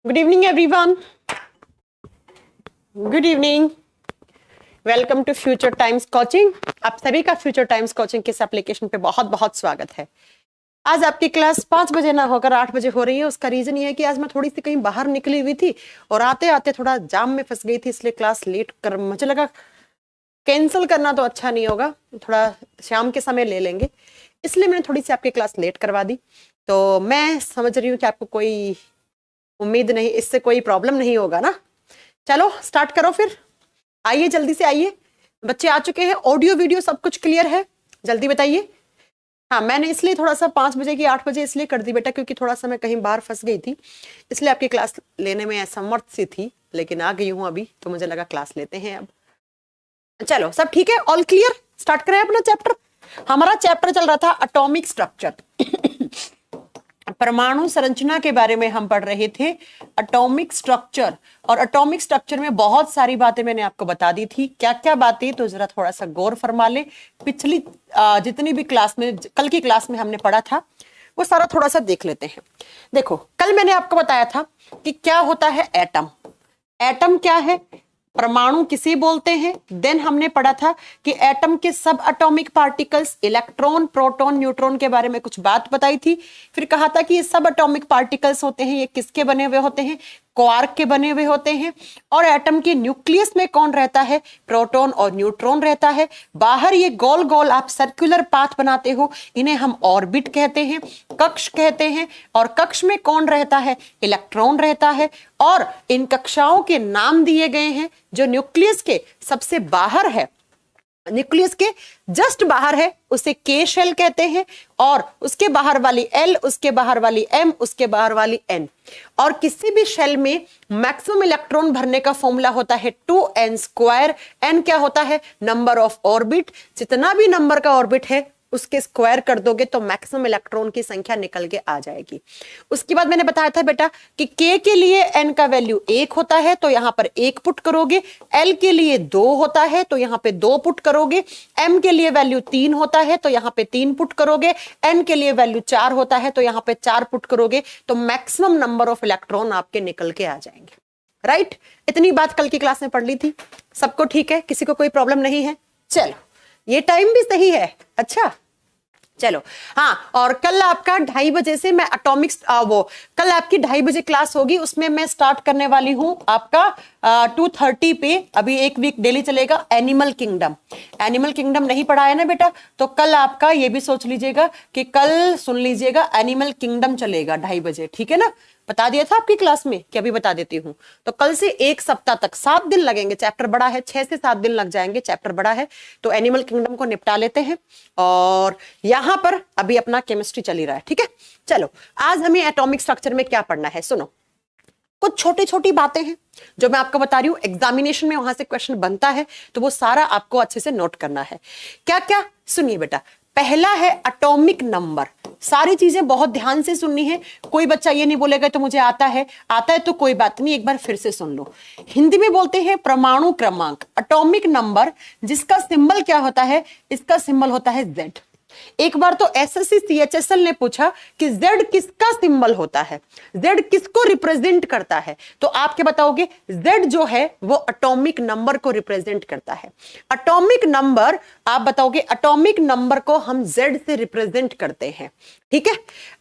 Good evening everyone. Good evening. Welcome to Future Times coaching. आप सभी का future Times coaching के इस एप्लीकेशन पे बहुत बहुत स्वागत है। आज आपकी क्लास 5 बजे ना होकर 8 बजे हो रही है। उसका रीजन ये है कि आज मैं थोड़ी सी कहीं बाहर निकली हुई थी और आते आते थोड़ा जाम में फंस गई थी, इसलिए क्लास लेट कर मुझे लगा कैंसिल करना तो अच्छा नहीं होगा, थोड़ा शाम के समय ले लेंगे, इसलिए मैंने थोड़ी सी आपकी क्लास लेट करवा दी। तो मैं समझ रही हूँ कि आपको कोई उम्मीद नहीं, इससे कोई प्रॉब्लम नहीं होगा ना। चलो स्टार्ट करो फिर, आइए जल्दी से आइए। बच्चे आ चुके हैं, ऑडियो वीडियो सब कुछ क्लियर है, जल्दी बताइए। हाँ, मैंने इसलिए थोड़ा सा 5 बजे की 8 बजे इसलिए कर दी बेटा, क्योंकि थोड़ा सा मैं कहीं बाहर फंस गई थी, इसलिए आपकी क्लास लेने में असमर्थ सी थी, लेकिन आ गई हूँ अभी, तो मुझे लगा क्लास लेते हैं अब। चलो सब ठीक है, ऑल क्लियर। स्टार्ट करें अपना चैप्टर। हमारा चैप्टर चल रहा था एटॉमिक स्ट्रक्चर। परमाणु संरचना के बारे में हम पढ़ रहे थे, एटॉमिक स्ट्रक्चर। और एटॉमिक स्ट्रक्चर में बहुत सारी बातें मैंने आपको बता दी थी। क्या क्या बातें, तो जरा थोड़ा सा गौर फरमा ले। पिछली जितनी भी क्लास में, कल की क्लास में हमने पढ़ा था, वो सारा थोड़ा सा देख लेते हैं। देखो, कल मैंने आपको बताया था कि क्या होता है एटम। एटम क्या है, परमाणु किसे बोलते हैं। देन हमने पढ़ा था कि एटम के सब atomic particles, electron, proton, neutron के बारे में कुछ बात बताई थी। फिर कहा था कि ये सब एटॉमिक पार्टिकल्स होते हैं, ये किसके बने हुए होते हैं, क्वार्क के बने हुए होते हैं। और एटम के न्यूक्लियस में कौन रहता है, प्रोटॉन और न्यूट्रॉन रहता है। बाहर ये गोल गोल आप सर्कुलर पाथ बनाते हो, इन्हें हम ऑर्बिट कहते हैं, कक्ष कहते हैं। और कक्ष में कौन रहता है, इलेक्ट्रॉन रहता है। और इन कक्षाओं के नाम दिए गए हैं। जो न्यूक्लियस के सबसे बाहर है, न्यूक्लियस के जस्ट बाहर है, उसे के शेल कहते हैं। और उसके बाहर वाली एल, उसके बाहर वाली एम, उसके बाहर वाली एन। और किसी भी शेल में मैक्सिमम इलेक्ट्रॉन भरने का फॉर्मूला होता है 2n²। एन क्या होता है, नंबर ऑफ ऑर्बिट। जितना भी नंबर का ऑर्बिट है उसके स्क्वायर कर दोगे तो मैक्सिमम इलेक्ट्रॉन की संख्या निकल के आ जाएगी। उसके बाद मैंने बताया था बेटा कि के के लिए एन का वैल्यू 1 होता है, तो यहां पर 1 पुट करोगे। एल के लिए 2 होता है, तो यहां पे 2 पुट करोगे। एम के लिए वैल्यू 3 होता है, तो यहां पे 3 पुट करोगे। एन के लिए वैल्यू 4 होता है, तो यहां पे 4 पुट करोगे, तो मैक्सिमम नंबर ऑफ इलेक्ट्रॉन आपके निकल के आ जाएंगे। राइट, इतनी बात कल की क्लास में पढ़ ली थी। सबको ठीक है, किसी को कोई प्रॉब्लम नहीं है। चलो, ये टाइम भी सही है। अच्छा चलो, हाँ, और कल आपका 2:30 बजे से मैं एटॉमिक्स कल आपकी 2:30 बजे क्लास होगी, उसमें मैं स्टार्ट करने वाली हूं आपका 2:30 पे। अभी एक वीक डेली चलेगा एनिमल किंगडम। एनिमल किंगडम नहीं पढ़ा है ना बेटा, तो कल आपका ये भी सोच लीजिएगा कि कल सुन लीजिएगा एनिमल किंगडम चलेगा 2:30 बजे, ठीक है ना। बता दिया था आपकी क्लास में कि अभी बता देती हूँ। तो कल से एक सप्ताह तक 7 दिन लगेंगे, चैप्टर बड़ा है, 6 से 7 दिन लग जाएंगे, चैप्टर बड़ा है। तो एनिमल किंगडम को निपटा लेते हैं और यहां पर अभी अपना केमिस्ट्री चल ही रहा है, ठीक है। चलो, आज हमें एटॉमिक स्ट्रक्चर में क्या पढ़ना है, सुनो। कुछ छोटी छोटी बातें हैं जो मैं आपको बता रही हूं, एग्जामिनेशन में वहां से क्वेश्चन बनता है, तो वो सारा आपको अच्छे से नोट करना है। क्या क्या, सुनिए बेटा। पहला है एटॉमिक नंबर। सारी चीजें बहुत ध्यान से सुननी है। कोई बच्चा ये नहीं बोलेगा तो मुझे आता है तो कोई बात नहीं, एक बार फिर से सुन लो। हिंदी में बोलते हैं परमाणु क्रमांक, एटॉमिक नंबर, जिसका सिंबल क्या होता है, इसका सिंबल होता है Z। एक बार तो एसएससी सीएचएसएल ने पूछा कि Z किसका सिंबल होता है, Z किसको रिप्रेजेंट करता है, तो आप क्या बताओगे, Z जो है वो एटॉमिक नंबर को रिप्रेजेंट करता है। एटॉमिक नंबर आप बताओगे, एटॉमिक नंबर को हम Z से रिप्रेजेंट करते हैं, ठीक है।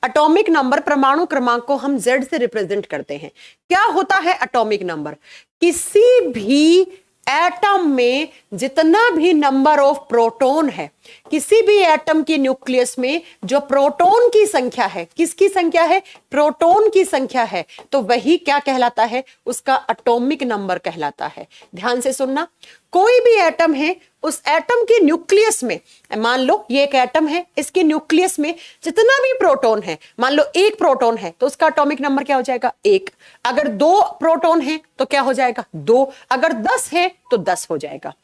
एटॉमिक नंबर, परमाणु क्रमांक को हम Z से रिप्रेजेंट करते हैं। क्या होता है एटॉमिक नंबर, किसी भी एटम में जितना भी नंबर ऑफ प्रोटॉन है, किसी भी एटम के न्यूक्लियस में जो प्रोटॉन की संख्या है, किसकी संख्या है, प्रोटॉन की संख्या है, तो वही क्या कहलाता है, उसका एटॉमिक नंबर कहलाता है। ध्यान से सुनना, कोई भी एटम है, उस एटम के न्यूक्लियस में, मान लो ये एक एटम है, इसके न्यूक्लियस में जितना भी प्रोटॉन है, मान लो 1 प्रोटॉन है, तो उसका एटॉमिक नंबर क्या हो जाएगा, 1। अगर 2 प्रोटॉन है तो क्या हो जाएगा, 2। अगर 10 है तो 10 हो जाएगा।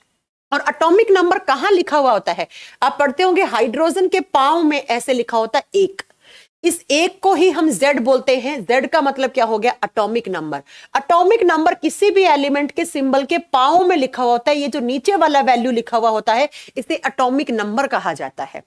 और एटॉमिक नंबर कहां लिखा हुआ होता है, आप पढ़ते होंगे हाइड्रोजन के पांव में ऐसे लिखा होता है 1। इस एक को ही हम Z बोलते हैं। Z का मतलब क्या हो गया, एटॉमिक नंबर। एटॉमिक नंबर किसी भी एलिमेंट के सिंबल के पांव में लिखा होता है, ये जो नीचे वाला वैल्यू लिखा हुआ होता है, इसे एटॉमिक नंबर कहा जाता है।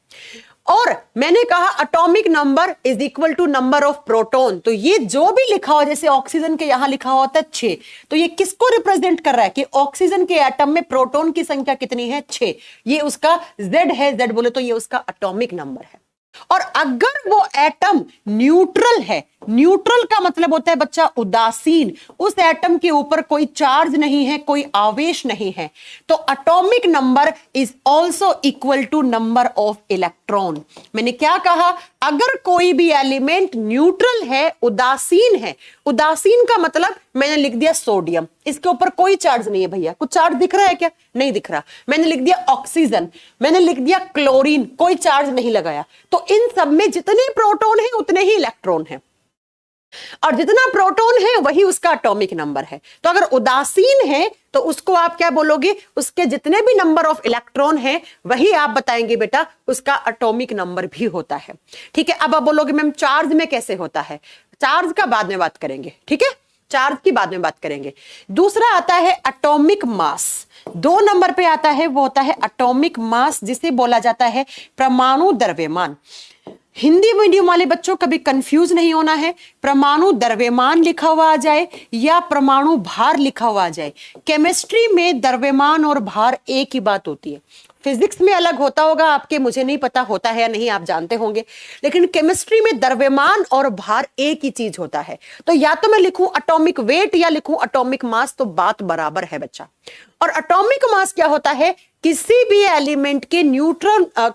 और मैंने कहा atomic number is equal to number of proton. तो ये जो भी लिखा हुआ, जैसे ऑक्सीजन के यहां लिखा होता है 6, तो ये किसको रिप्रेजेंट कर रहा है कि ऑक्सीजन के एटम में प्रोटॉन की संख्या कितनी है, 6। ये उसका Z है, Z बोले तो ये उसका एटॉमिक नंबर है। और अगर वो एटम न्यूट्रल है, न्यूट्रल का मतलब होता है बच्चा उदासीन, उस एटम के ऊपर कोई चार्ज नहीं है, कोई आवेश नहीं है, तो atomic number is also equal to number of electron. मैंने क्या कहा, अगर कोई भी एलिमेंट न्यूट्रल है, उदासीन है, उदासीन का मतलब मैंने लिख दिया सोडियम, इसके ऊपर कोई चार्ज नहीं है भैया, कुछ चार्ज दिख रहा है क्या, नहीं दिख रहा। मैंने लिख दिया ऑक्सीजन, मैंने लिख दिया क्लोरीन, कोई चार्ज नहीं लगाया, तो इन सब में जितने प्रोटॉन है उतने ही इलेक्ट्रॉन है, और जितना प्रोटॉन है वही उसका एटॉमिक नंबर है। तो अगर उदासीन है तो उसको आप क्या बोलोगे, उसके जितने भी नंबर ऑफ इलेक्ट्रॉन है वही आप बताएंगे बेटा उसका एटॉमिक नंबर भी होता है। ठीक है, अब आप बोलोगे मैम चार्ज में कैसे होता है, चार्ज का बाद में बात करेंगे, ठीक है, चार्ज की बाद में बात करेंगे। दूसरा आता है एटॉमिक मास, 2 नंबर पे आता है, वो होता है एटॉमिक मास, जिसे बोला जाता है परमाणु द्रव्यमान। हिंदी मीडियम वाले बच्चों कभी कंफ्यूज नहीं होना है, परमाणु द्रव्यमान लिखा हुआ आ जाए या परमाणु भार लिखा हुआ आ जाए। केमिस्ट्री में द्रव्यमान और भार एक ही बात होती है, फिजिक्स में अलग होता होगा आपके, मुझे नहीं पता होता है या नहीं, आप जानते होंगे, लेकिन केमिस्ट्री में द्रव्यमान और भार एक ही चीज होता है। तो या तो मैं लिखूं एटॉमिक वेट या लिखूं एटॉमिक मास, तो बात बराबर है बच्चा। और एटॉमिक मास क्या होता है, किसी भी एलिमेंट के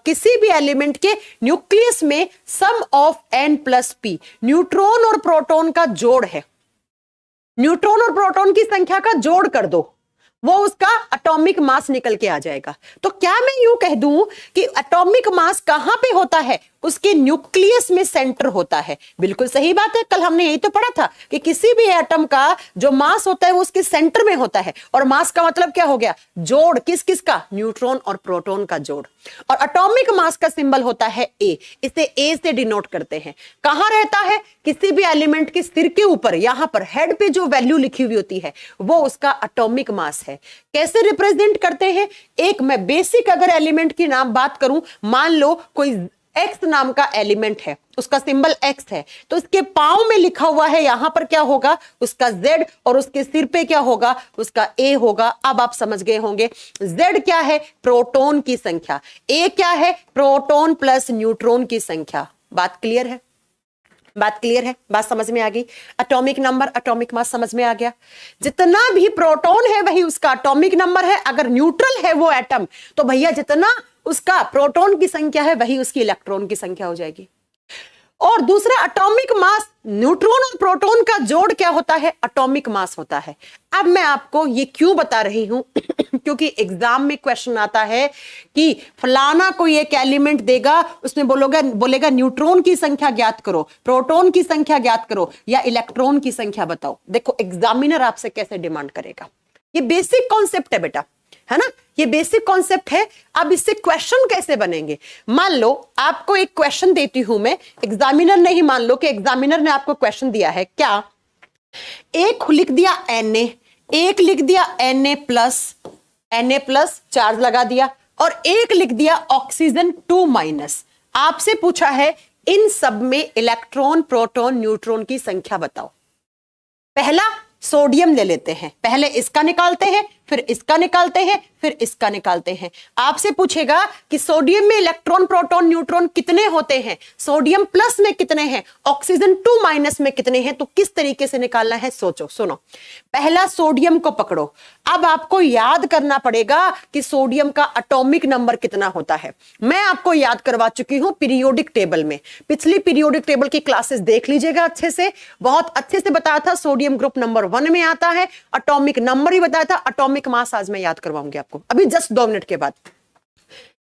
किसी भी एलिमेंट के न्यूक्लियस में सम ऑफ n+p, न्यूट्रॉन और प्रोटॉन का जोड़ है, न्यूट्रॉन और प्रोटॉन की संख्या का जोड़ कर दो, वो उसका एटॉमिक मास निकल के आ जाएगा। तो क्या मैं यूं कह दूं कि एटॉमिक मास कहां पे होता है, उसके न्यूक्लियस में सेंटर होता है। बिल्कुल सही बात है, कल हमने यही तो पढ़ा था कि किसी भी एटम का जो मास होता है वो उसके सेंटर में होता है, और मास का मतलब क्या हो गया, जोड़, किस किस का, न्यूट्रॉन और प्रोटॉन का जोड़। और एटॉमिक मास का सिंबल होता है A, इसे A से डिनोट करते हैं। कहां रहता है, किसी भी एलिमेंट के सिर के ऊपर, यहां पर हेड पे जो वैल्यू लिखी हुई होती है वो उसका एटॉमिक मास है। कैसे रिप्रेजेंट करते हैं, एक मैं बेसिक अगर एलिमेंट की नाम बात करूं, मान लो कोई X नाम का एलिमेंट है, उसका सिंबल X है, तो इसके पांव में लिखा हुआ है, यहां पर क्या होगा, उसका Z, और उसके सिर पे क्या होगा, उसका A होगा। अब आप समझ गए होंगे, Z क्या है, प्रोटॉन की संख्या, A क्या है, प्रोटॉन प्लस न्यूट्रॉन की संख्या। बात क्लियर है, बात क्लियर है, बात समझ में आ गई। एटॉमिक नंबर, एटॉमिक मास समझ में आ गया। जितना भी प्रोटॉन है वही उसका एटॉमिक नंबर है। अगर न्यूट्रल है वो एटम, तो भैया जितना उसका प्रोटॉन की संख्या है वही उसकी इलेक्ट्रॉन की संख्या हो जाएगी। और दूसरा एटॉमिक मास, न्यूट्रॉन और प्रोटॉन का जोड़ क्या होता है, एटॉमिक मास होता है। अब मैं आपको ये क्यों बता रही हूं क्योंकि एग्जाम में क्वेश्चन आता है कि फलाना कोई एक एलिमेंट देगा, उसमें बोलेगा न्यूट्रॉन की संख्या ज्ञात करो, प्रोटॉन की संख्या ज्ञात करो, या इलेक्ट्रॉन की संख्या बताओ। देखो एग्जामिनर आपसे कैसे डिमांड करेगा, ये बेसिक कॉन्सेप्ट है बेटा, है ना, ये बेसिक कॉन्सेप्ट है। अब इससे क्वेश्चन कैसे बनेंगे, मान लो आपको एक क्वेश्चन देती हूं मैं, एग्जामिनर ने ही, मान लो कि एग्जामिनर ने आपको क्वेश्चन दिया है, क्या, एक लिख दिया Na, एक लिख दिया Na प्लस चार्ज लगा दिया, और एक लिख दिया ऑक्सीजन 2-, आपसे पूछा है इन सब में इलेक्ट्रॉन, प्रोटॉन, न्यूट्रॉन की संख्या बताओ। पहला सोडियम ले लेते हैं, पहले इसका निकालते हैं, फिर इसका निकालते हैं, फिर इसका निकालते हैं। आपसे पूछेगा कि सोडियम में इलेक्ट्रॉन, प्रोटॉन, न्यूट्रॉन कितने होते हैं, सोडियम प्लस में कितने हैं, ऑक्सीजन 2- में कितने हैं, तो किस तरीके से निकालना है, सोचो, सुनो। पहला सोडियम को पकड़ो, अब आपको याद करना पड़ेगा कि सोडियम का एटॉमिक नंबर कितना होता है। मैं आपको याद करवा चुकी हूं पीरियोडिक टेबल में, पिछली पीरियोडिक टेबल की क्लासेस देख लीजिएगा अच्छे से, बहुत अच्छे से बताया था। सोडियम ग्रुप नंबर 1 में आता है, एटॉमिक नंबर ही बताया था, एटॉमिक मास आज मैं याद करवाऊंगी आपको, अभी जस्ट 2 मिनट के बाद।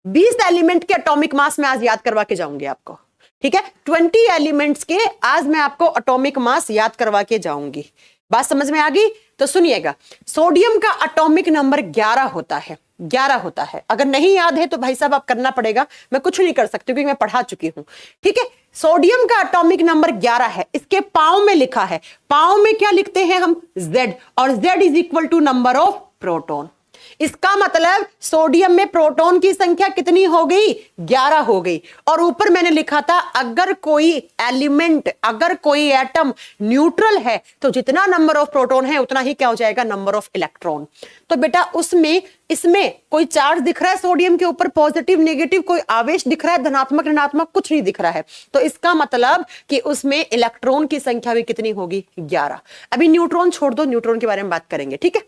20 एलिमेंट के एटॉमिक मास में आज याद करवा के जाऊंगी आपको, ठीक है। 20 एलिमेंट्स के आज मैं आपको एटॉमिक मास याद करवा के जाऊंगी। बात समझ में आ गई? तो सुनिएगा, सोडियम का एटॉमिक नंबर 11 होता है, 11 होता है। अगर नहीं याद है तो भाई साहब आप करना पड़ेगा, मैं कुछ नहीं कर सकती क्योंकि मैं पढ़ा चुकी हूं, ठीक है। सोडियम का एटॉमिक नंबर 11 है, इसके पांव में लिखा है, पांव में क्या लिखते हैं हम, Z, और Z is equal to number of proton. इसका मतलब सोडियम में प्रोटॉन की संख्या कितनी हो गई? 11 हो गई। और ऊपर मैंने लिखा था अगर कोई एलिमेंट, अगर कोई एटम न्यूट्रल है तो जितना नंबर ऑफ प्रोटॉन है उतना ही क्या हो जाएगा? Number of electron. तो बेटा उसमें इसमें कोई चार्ज दिख रहा है सोडियम के ऊपर, पॉजिटिव नेगेटिव, कोई आवेश दिख रहा है, धनात्मक ऋणात्मक, कुछ नहीं दिख रहा है। तो इसका मतलब कि उसमें इलेक्ट्रॉन की संख्या भी कितनी होगी? 11। अभी न्यूट्रॉन छोड़ दो, न्यूट्रॉन के बारे में बात करेंगे, ठीक है?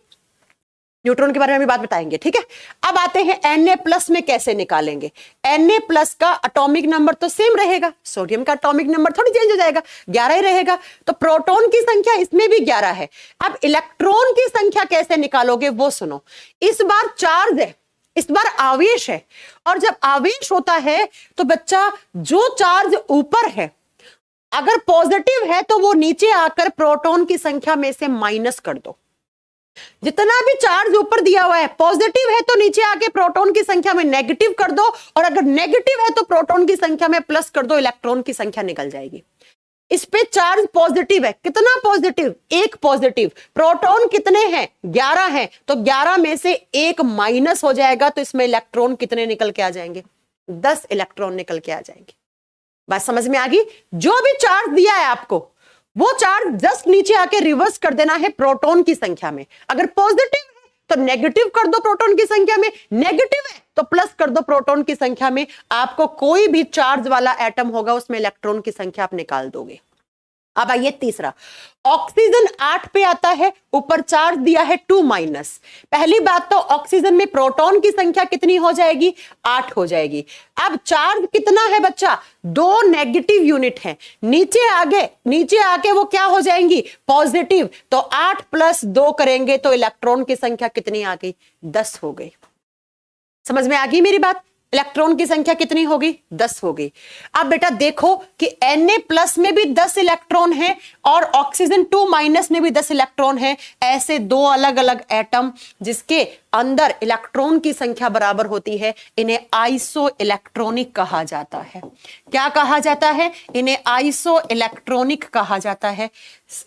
न्यूट्रॉन के बारे में भी बात बताएंगे, ठीक है? अब आते हैं Na+ में कैसे निकालेंगे। Na+ का एटॉमिक नंबर तो सेम रहेगा, सोडियम का एटॉमिक नंबर थोड़ी चेंज हो जाएगा, 11 ही रहेगा। तो प्रोटॉन की संख्या इसमें भी 11 है। अब इलेक्ट्रॉन की संख्या कैसे निकालोगे वो सुनो। इस बार चार्ज है, इस बार आवेश है, और जब आवेश होता है तो बच्चा जो चार्ज ऊपर है अगर पॉजिटिव है तो वो नीचे आकर प्रोटॉन की संख्या में से माइनस कर दो। जितना भी चार्ज ऊपर दिया हुआ है पॉजिटिव है तो नीचे आके प्रोटॉन की संख्या में नेगेटिव कर दो, और अगर नेगेटिव है तो प्रोटॉन की संख्या में प्लस कर दो, इलेक्ट्रॉन की संख्या निकल जाएगी। इस पे चार्ज पॉजिटिव है, कितना पॉजिटिव? 1 पॉजिटिव। प्रोटॉन कितने हैं? 11 हैं, तो 11 में से 1 माइनस हो जाएगा, तो इसमें इलेक्ट्रॉन कितने निकल के आ जाएंगे? 10 इलेक्ट्रॉन निकल के आ जाएंगे। बात समझ में आ गई? जो भी चार्ज दिया है आपको वो चार्ज जस्ट नीचे आके रिवर्स कर देना है प्रोटॉन की संख्या में। अगर पॉजिटिव है तो नेगेटिव कर दो प्रोटॉन की संख्या में, नेगेटिव है तो प्लस कर दो प्रोटॉन की संख्या में। आपको कोई भी चार्ज वाला एटम होगा उसमें इलेक्ट्रॉन की संख्या आप निकाल दोगे। अब आइए तीसरा, ऑक्सीजन 8 पे आता है, ऊपर चार्ज दिया है 2-। पहली बात तो ऑक्सीजन में प्रोटॉन की संख्या कितनी हो जाएगी? 8 हो जाएगी। अब चार्ज कितना है बच्चा? 2 नेगेटिव यूनिट है, नीचे आके वो क्या हो जाएंगी? पॉजिटिव। तो 8 + 2 करेंगे तो इलेक्ट्रॉन की संख्या कितनी आ गई? 10 हो गई। समझ में आ गई मेरी बात? इलेक्ट्रॉन की संख्या कितनी होगी? 10 होगी। अब बेटा देखो कि Na+ में भी 10 इलेक्ट्रॉन है और ऑक्सीजन 2- में भी 10 इलेक्ट्रॉन है। ऐसे 2 अलग अलग एटम जिसके अंदर इलेक्ट्रॉन की संख्या बराबर होती है, इन्हें आइसो इलेक्ट्रॉनिक कहा जाता है। क्या कहा जाता है? इन्हें आइसो इलेक्ट्रॉनिक कहा जाता है।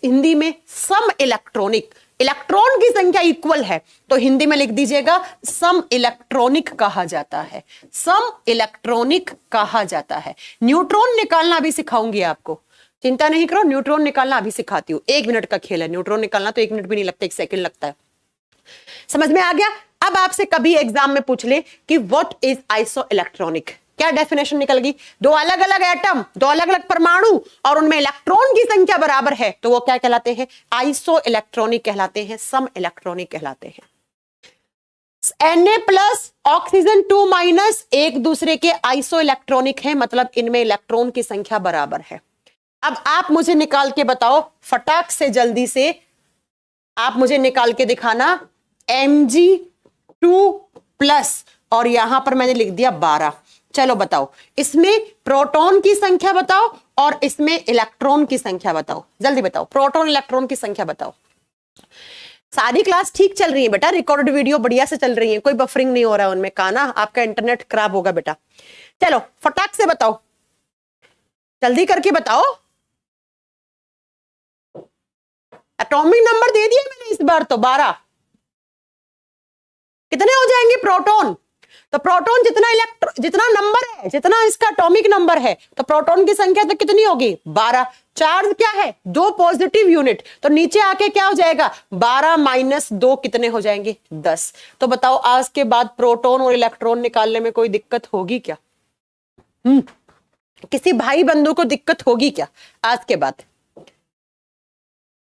हिंदी में सम इलेक्ट्रॉनिक, इलेक्ट्रॉन की संख्या इक्वल है तो हिंदी में लिख दीजिएगा सम इलेक्ट्रॉनिक कहा जाता है। सम इलेक्ट्रॉनिक कहा जाता है। न्यूट्रॉन निकालना भी सिखाऊंगी आपको, चिंता नहीं करो, न्यूट्रॉन निकालना अभी सिखाती हूँ। 1 मिनट का खेल है, न्यूट्रॉन निकालना तो 1 मिनट भी नहीं लगता, 1 सेकंड लगता है। समझ में आ गया? अब आपसे कभी एग्जाम में पूछ ले कि व्हाट इज आइसो इलेक्ट्रॉनिक, क्या डेफिनेशन निकल गई? 2 अलग अलग एटम, 2 अलग अलग परमाणु और उनमें इलेक्ट्रॉन की संख्या बराबर है तो वो क्या कहलाते हैं? आइसो इलेक्ट्रॉनिक कहलाते हैं, सम इलेक्ट्रॉनिक कहलाते हैं। Na+ ऑक्सीजन 2- एक दूसरे के आइसो इलेक्ट्रॉनिक है, मतलब इनमें इलेक्ट्रॉन की संख्या बराबर है। अब आप मुझे निकाल के बताओ फटाक से, जल्दी से आप मुझे निकाल के दिखाना Mg2+ और यहां पर मैंने लिख दिया 12। चलो बताओ इसमें प्रोटॉन की संख्या बताओ और इसमें इलेक्ट्रॉन की संख्या बताओ, जल्दी बताओ। प्रोटॉन इलेक्ट्रॉन की संख्या बताओ। सारी क्लास ठीक चल रही है बेटा, रिकॉर्ड वीडियो बढ़िया से चल रही है, कोई बफरिंग नहीं हो रहा है उनमें। कहा ना आपका इंटरनेट खराब होगा बेटा। चलो फटाक से बताओ, जल्दी करके बताओ। एटॉमिक नंबर दे दिया मैंने इस बार तो 12। कितने हो जाएंगे प्रोटॉन? तो प्रोटॉन जितना नंबर है, जितना इसका एटॉमिक नंबर है, तो प्रोटॉन की संख्या तो कितनी होगी? 12। चार्ज क्या है? 2 पॉजिटिव यूनिट, तो नीचे आके क्या हो जाएगा? 12 - 2 कितने हो जाएंगे? 10। तो बताओ आज के बाद प्रोटॉन और इलेक्ट्रॉन निकालने में कोई दिक्कत होगी क्या? किसी भाई बंधु को दिक्कत होगी क्या आज के बाद?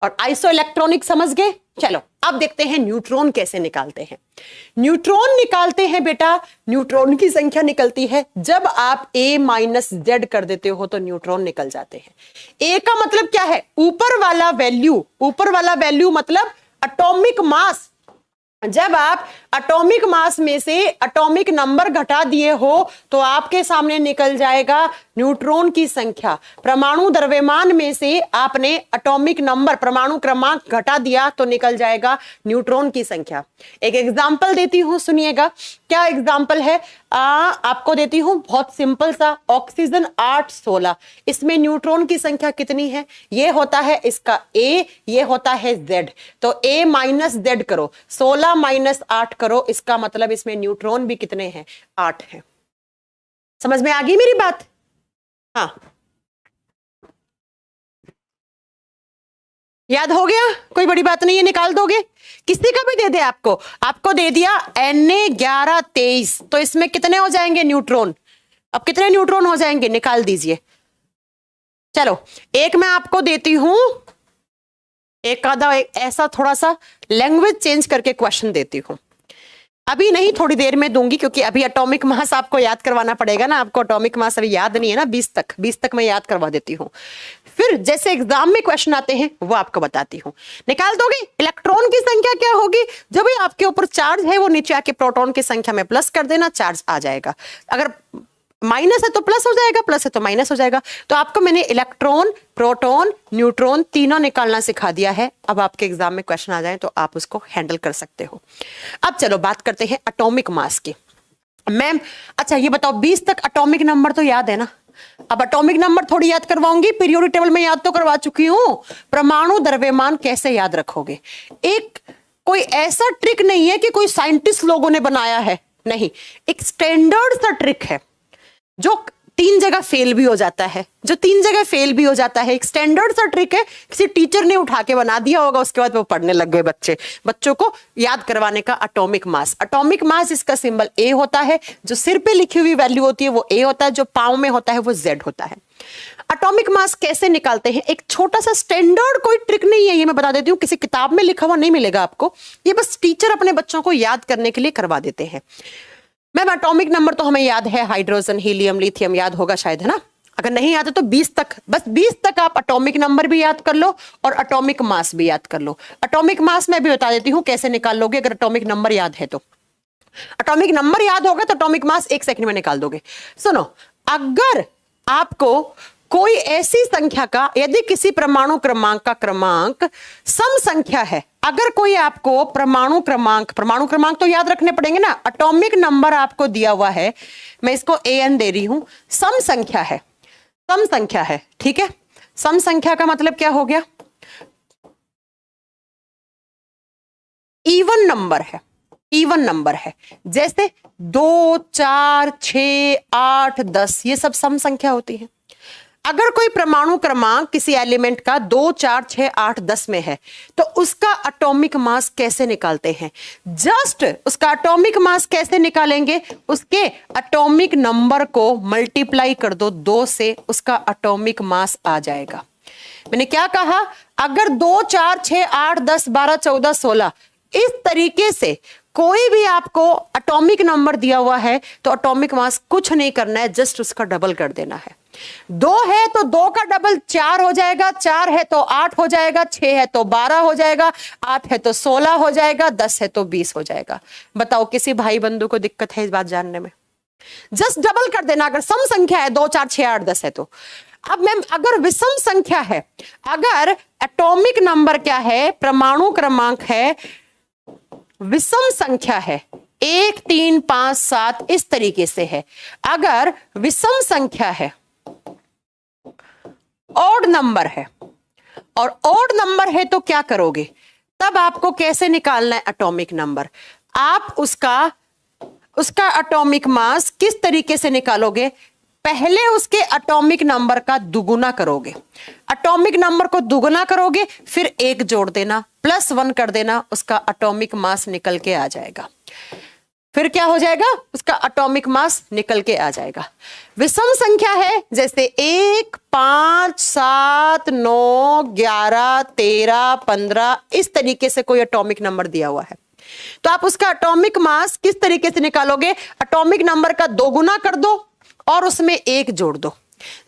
और आइसो इलेक्ट्रॉनिक समझ गए? चलो अब देखते हैं न्यूट्रॉन कैसे निकालते हैं। न्यूट्रॉन निकालते हैं बेटा, न्यूट्रॉन की संख्या निकलती है जब आप A- Z कर देते हो तो न्यूट्रॉन निकल जाते हैं। A का मतलब क्या है? ऊपर वाला वैल्यू, ऊपर वाला वैल्यू मतलब एटॉमिक मास। जब आप एटॉमिक मास में से एटॉमिक नंबर घटा दिए हो तो आपके सामने निकल जाएगा न्यूट्रॉन की संख्या। परमाणु द्रव्यमान में से आपने एटॉमिक नंबर, परमाणु क्रमांक घटा दिया तो निकल जाएगा न्यूट्रॉन की संख्या। एक एग्जांपल देती हूं, सुनिएगा। क्या एग्जांपल है? आपको देती हूं, बहुत सिंपल सा। ऑक्सीजन 8-16, इसमें न्यूट्रॉन की संख्या कितनी है? ये होता है इसका A, ये होता है Z। तो A - Z करो, 16 - 8 करो करो, इसका मतलब इसमें न्यूट्रॉन भी कितने हैं? 8 हैं। समझ में आ गई मेरी बात? हाँ, याद हो गया? कोई बड़ी बात नहीं है, निकाल दोगे। किसी का भी दे दे आपको दे दिया Na1123, तो इसमें कितने हो जाएंगे न्यूट्रॉन? अब कितने न्यूट्रॉन हो जाएंगे? निकाल दीजिए। चलो एक मैं आपको देती हूं, एक आधा ऐसा थोड़ा सा लैंग्वेज चेंज करके क्वेश्चन देती हूं। अभी नहीं, थोड़ी देर में दूंगी, क्योंकि अभी एटॉमिक मास आपको याद करवाना पड़ेगा ना। आपको एटॉमिक मास अभी याद नहीं है ना, 20 तक मैं याद करवा देती हूँ। फिर जैसे एग्जाम में क्वेश्चन आते हैं वो आपको बताती हूँ। निकाल दोगे? इलेक्ट्रॉन की संख्या क्या होगी? जो भी आपके ऊपर चार्ज है वो नीचे आके प्रोटॉन की संख्या में प्लस कर देना, चार्ज आ जाएगा। अगर माइनस है तो प्लस हो जाएगा, प्लस है तो माइनस हो जाएगा। तो आपको मैंने इलेक्ट्रॉन, प्रोटॉन, न्यूट्रॉन तीनों निकालना सिखा दिया है। अब आपके एग्जाम में क्वेश्चन आ जाए तो आप उसको हैंडल कर सकते हो। अब चलो बात करते हैं एटॉमिक मास की। मैम अच्छा ये बताओ, 20 तक एटॉमिक नंबर तो याद है ना? अब एटॉमिक नंबर थोड़ी याद करवाऊंगी, पीरियोडिक टेबल में याद तो करवा चुकी हूं। परमाणु द्रव्यमान कैसे याद रखोगे? एक कोई ऐसा ट्रिक नहीं है कि कोई साइंटिस्ट लोगों ने बनाया है, नहीं, एक स्टैंडर्ड सा ट्रिक है जो 3 जगह फेल भी हो जाता है, एक स्टैंडर्ड सा ट्रिक है। किसी टीचर ने उठा के बना दिया होगा, उसके बाद वो पढ़ने लग गए बच्चों को याद करवाने का एटॉमिक मास। इसका सिंबल ए होता है, जो सिर पे लिखी हुई वैल्यू होती है वो ए होता है, जो पाँव में होता है वो जेड होता है। एटॉमिक मास कैसे निकालते हैं? एक छोटा सा स्टैंडर्ड, कोई ट्रिक नहीं है, ये मैं बता देती हूँ, किसी किताब में लिखा हुआ नहीं मिलेगा आपको, ये बस टीचर अपने बच्चों को याद करने के लिए करवा देते हैं। मैम एटॉमिक नंबर तो हमें याद है, हाइड्रोजन, हीलियम, लिथियम याद होगा शायद, है ना? अगर नहीं याद है तो 20 तक, बस 20 तक आप एटॉमिक नंबर भी याद कर लो और एटॉमिक मास भी याद कर लो। एटॉमिक मास मैं भी बता देती हूँ कैसे निकाल लोगे, अगर एटॉमिक नंबर याद है तो। एटॉमिक नंबर याद होगा तो एटॉमिक मास 1 सेकंड में निकाल दोगे। सुनो, अगर आपको कोई ऐसी संख्या का, यदि किसी परमाणु क्रमांक का क्रमांक सम संख्या है, अगर कोई आपको परमाणु क्रमांक तो याद रखने पड़ेंगे ना, एटॉमिक नंबर आपको दिया हुआ है, मैं इसको an दे रही हूं, सम संख्या है, ठीक है? सम संख्या का मतलब क्या हो गया? इवन नंबर है, जैसे 2, 4, 6, 8, 10, ये सब सम संख्या होती है। अगर कोई परमाणु क्रमांक किसी एलिमेंट का 2, 4, 6, 8, 10 में है, तो उसका एटॉमिक मास कैसे निकालते हैं? जस्ट उसका एटॉमिक मास कैसे निकालेंगे? उसके एटॉमिक नंबर को मल्टीप्लाई कर दो 2 से, उसका एटॉमिक मास आ जाएगा। मैंने क्या कहा? अगर 2, 4, 6, 8, 10, 12, 14, 16 इस तरीके से कोई भी आपको एटॉमिक नंबर दिया हुआ है, तो एटॉमिक मास कुछ नहीं करना है, जस्ट उसका डबल कर देना है। 2 है तो 2 का डबल 4 हो जाएगा, 4 है तो 8 हो जाएगा, 6 है तो 12 हो जाएगा, 8 है तो 16 हो जाएगा, 10 है तो 20 हो जाएगा। बताओ किसी भाई बंधु को दिक्कत है इस बात जानने में? जस्ट डबल कर देना। अगर सम संख्या है 2, 4, 6, 8, 10 है तो। अब मैम अगर विषम संख्या है, अगर एटॉमिक नंबर क्या है, परमाणु क्रमांक है, विषम संख्या है, 1, 3, 5, 7 इस तरीके से है। अगर विषम संख्या है, ऑड नंबर है, और ऑड नंबर है तो क्या करोगे? तब आपको कैसे निकालना है एटॉमिक नंबर? आप उसका एटॉमिक मास किस तरीके से निकालोगे? पहले उसके एटॉमिक नंबर का दुगुना करोगे, एटॉमिक नंबर को दुगुना करोगे, फिर 1 जोड़ देना, +1 कर देना, उसका एटॉमिक मास निकल के आ जाएगा। फिर क्या हो जाएगा? उसका एटॉमिक मास निकल के आ जाएगा। विषम संख्या है, जैसे 1, 5, 7, 9, 11, 13, 15 इस तरीके से कोई एटॉमिक नंबर दिया हुआ है, तो आप उसका एटॉमिक मास किस तरीके से निकालोगे? एटॉमिक नंबर का 2 गुना कर दो और उसमें 1 जोड़ दो।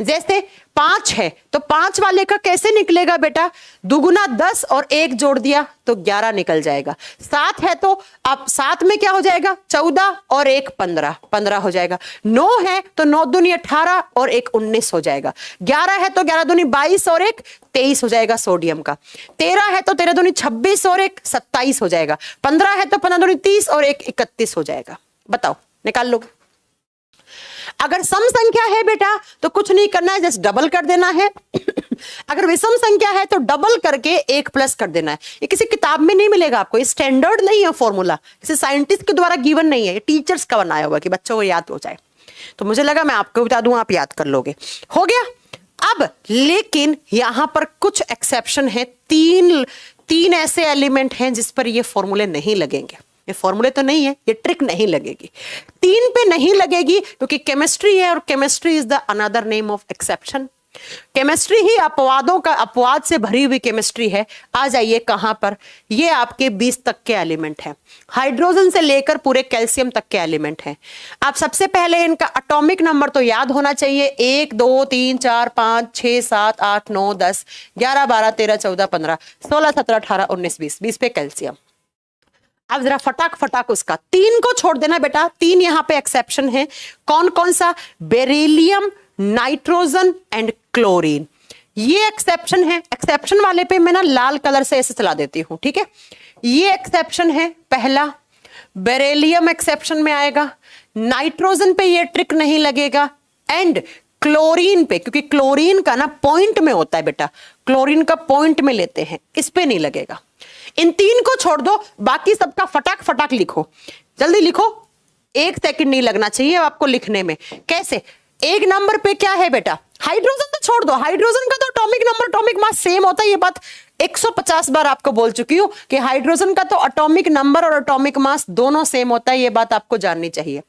जैसे 5 है तो 5 वाले का कैसे निकलेगा बेटा? दुगुना 10 और 1 जोड़ दिया तो 11 निकल जाएगा। 7 है तो अब 7 में क्या हो जाएगा? 14 और 1 15, 15 हो जाएगा। 9 है तो 9 दूनी 18 और 1 19 हो जाएगा। 11 है तो 11 दूनी 22 और 1 23 हो जाएगा सोडियम का। 13 है तो 13 दूनी 26 और 1 27 हो जाएगा। 15 है तो 15 दूनी 30 और 1 31 हो जाएगा। बताओ निकाल लोगे? अगर सम संख्या है बेटा तो कुछ नहीं करना है, जस्ट डबल कर देना है। अगर विषम संख्या है तो डबल करके 1 प्लस कर देना है। ये किसी किताब में नहीं मिलेगा आपको, ये स्टैंडर्ड नहीं है फॉर्मूला, किसी साइंटिस्ट के द्वारा गिवन नहीं है, ये टीचर्स का बनाया हुआ कि बच्चों को याद हो जाए। तो मुझे लगा मैं आपको बता दूं, आप याद कर लोगे। हो गया। अब लेकिन यहां पर कुछ एक्सेप्शन है, तीन ऐसे एलिमेंट हैं जिस पर ये फॉर्मूले नहीं लगेंगे। ये फॉर्मूले तो नहीं है, ये ट्रिक नहीं लगेगी। 3 पे नहीं लगेगी क्योंकि केमिस्ट्री है और chemistry is the another name of exception. Chemistry ही अपवाद से भरी हुई केमिस्ट्री है। आ जाइए कहां पर, ये आपके 20 तक के एलिमेंट हैं, हाइड्रोजन से लेकर पूरे कैल्शियम तक के एलिमेंट हैं। आप सबसे पहले इनका एटॉमिक नंबर तो याद होना चाहिए, 1 2 3 4 5 6 7 8 9 10 11 12 13 14 15 16 17 18 19 20 पे कैल्शियम। अब जरा फटाक उसका 3 को छोड़ देना बेटा। 3 यहां पे एक्सेप्शन है। कौन कौन सा? बेरिलियम, नाइट्रोजन एंड क्लोरीन, ये एक्सेप्शन है। एक्सेप्शन वाले पे मैं ना लाल कलर से ऐसे चला देती हूं, ठीक है। ये एक्सेप्शन है पहला, बेरिलियम एक्सेप्शन में आएगा, नाइट्रोजन पे ये ट्रिक नहीं लगेगा, एंड क्लोरीन पे, क्योंकि क्लोरीन का ना पॉइंट में होता है बेटा, क्लोरीन का पॉइंट में लेते हैं, इस पे नहीं लगेगा। इन 3 को छोड़ दो, बाकी सबका फटाक लिखो, जल्दी लिखो, 1 सेकंड नहीं लगना चाहिए आपको लिखने में। कैसे? 1 नंबर पे क्या है बेटा? हाइड्रोजन तो छोड़ दो, हाइड्रोजन का तो atomic number atomic mass same होता है। ये बात 150 बार आपको बोल चुकी हूं कि हाइड्रोजन का तो एटॉमिक नंबर और एटॉमिक मास दोनों सेम होता है, ये बात आपको जाननी चाहिए।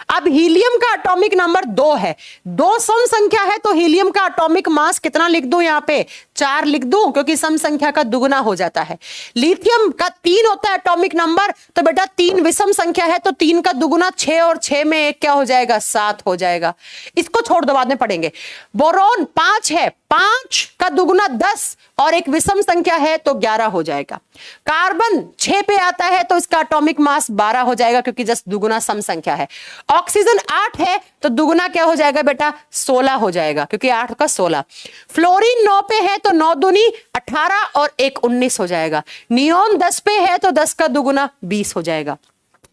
अब हीलियम का एटॉमिक नंबर 2 है, 2 सम संख्या है, तो हीलियम का एटॉमिक मास कितना लिख दूं यहां पे? 4 लिख दूं, क्योंकि सम संख्या का दुगुना हो जाता है। लिथियम का 3 होता है एटॉमिक नंबर, तो बेटा 3 विषम संख्या है, तो 3 का दुगुना 6 और 6 में 1 क्या हो जाएगा? 7 हो जाएगा। इसको छोड़ दो, बाद में पढ़ेंगे। बोरोन 5 है, 5 का दुगुना 10 और एक विषम संख्या है तो 11 हो जाएगा। कार्बन 6 पे आता है तो इसका एटॉमिक मास 12 हो जाएगा, क्योंकि जस्ट दुगुना सम संख्या है। ऑक्सीजन 8 है तो दुगुना क्या हो जाएगा बेटा? 16 हो जाएगा, क्योंकि 8 का 16। फ्लोरीन 9 पे है तो 9 दूनी 18 और 1 19 हो जाएगा। नियोन 10 पे है तो 10 का दुगुना 20 हो जाएगा।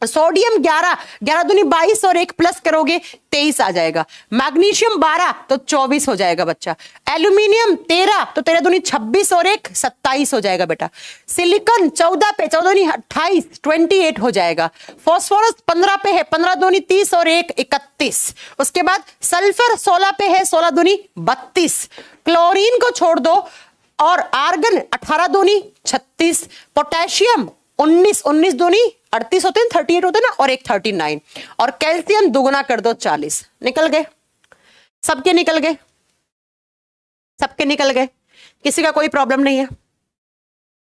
सोडियम 11 दूनी 22 और 1 प्लस करोगे 23 आ जाएगा। मैग्नीशियम 12 तो 24 हो जाएगा बच्चा। एल्यूमिनियम 13 तो 13 दूनी 26 और 1 27 हो जाएगा बेटा। सिलिकॉन 14 पे 14 दूनी 28 28 हो जाएगा। फास्फोरस 15 पे है, 15 दूनी 30 और 1 31। उसके बाद सल्फर 16 पे है, 16 दूनी 32। क्लोरीन को छोड़ दो, और आर्गन 18 दूनी 36। पोटेशियम 19 दूनी 38 होते हैं, 38 होते हैं ना, और 1 39। और कैल्शियम दुगुना कर दो 40। निकल गए सबके, निकल गए सबके, निकल गए, किसी का कोई प्रॉब्लम नहीं है,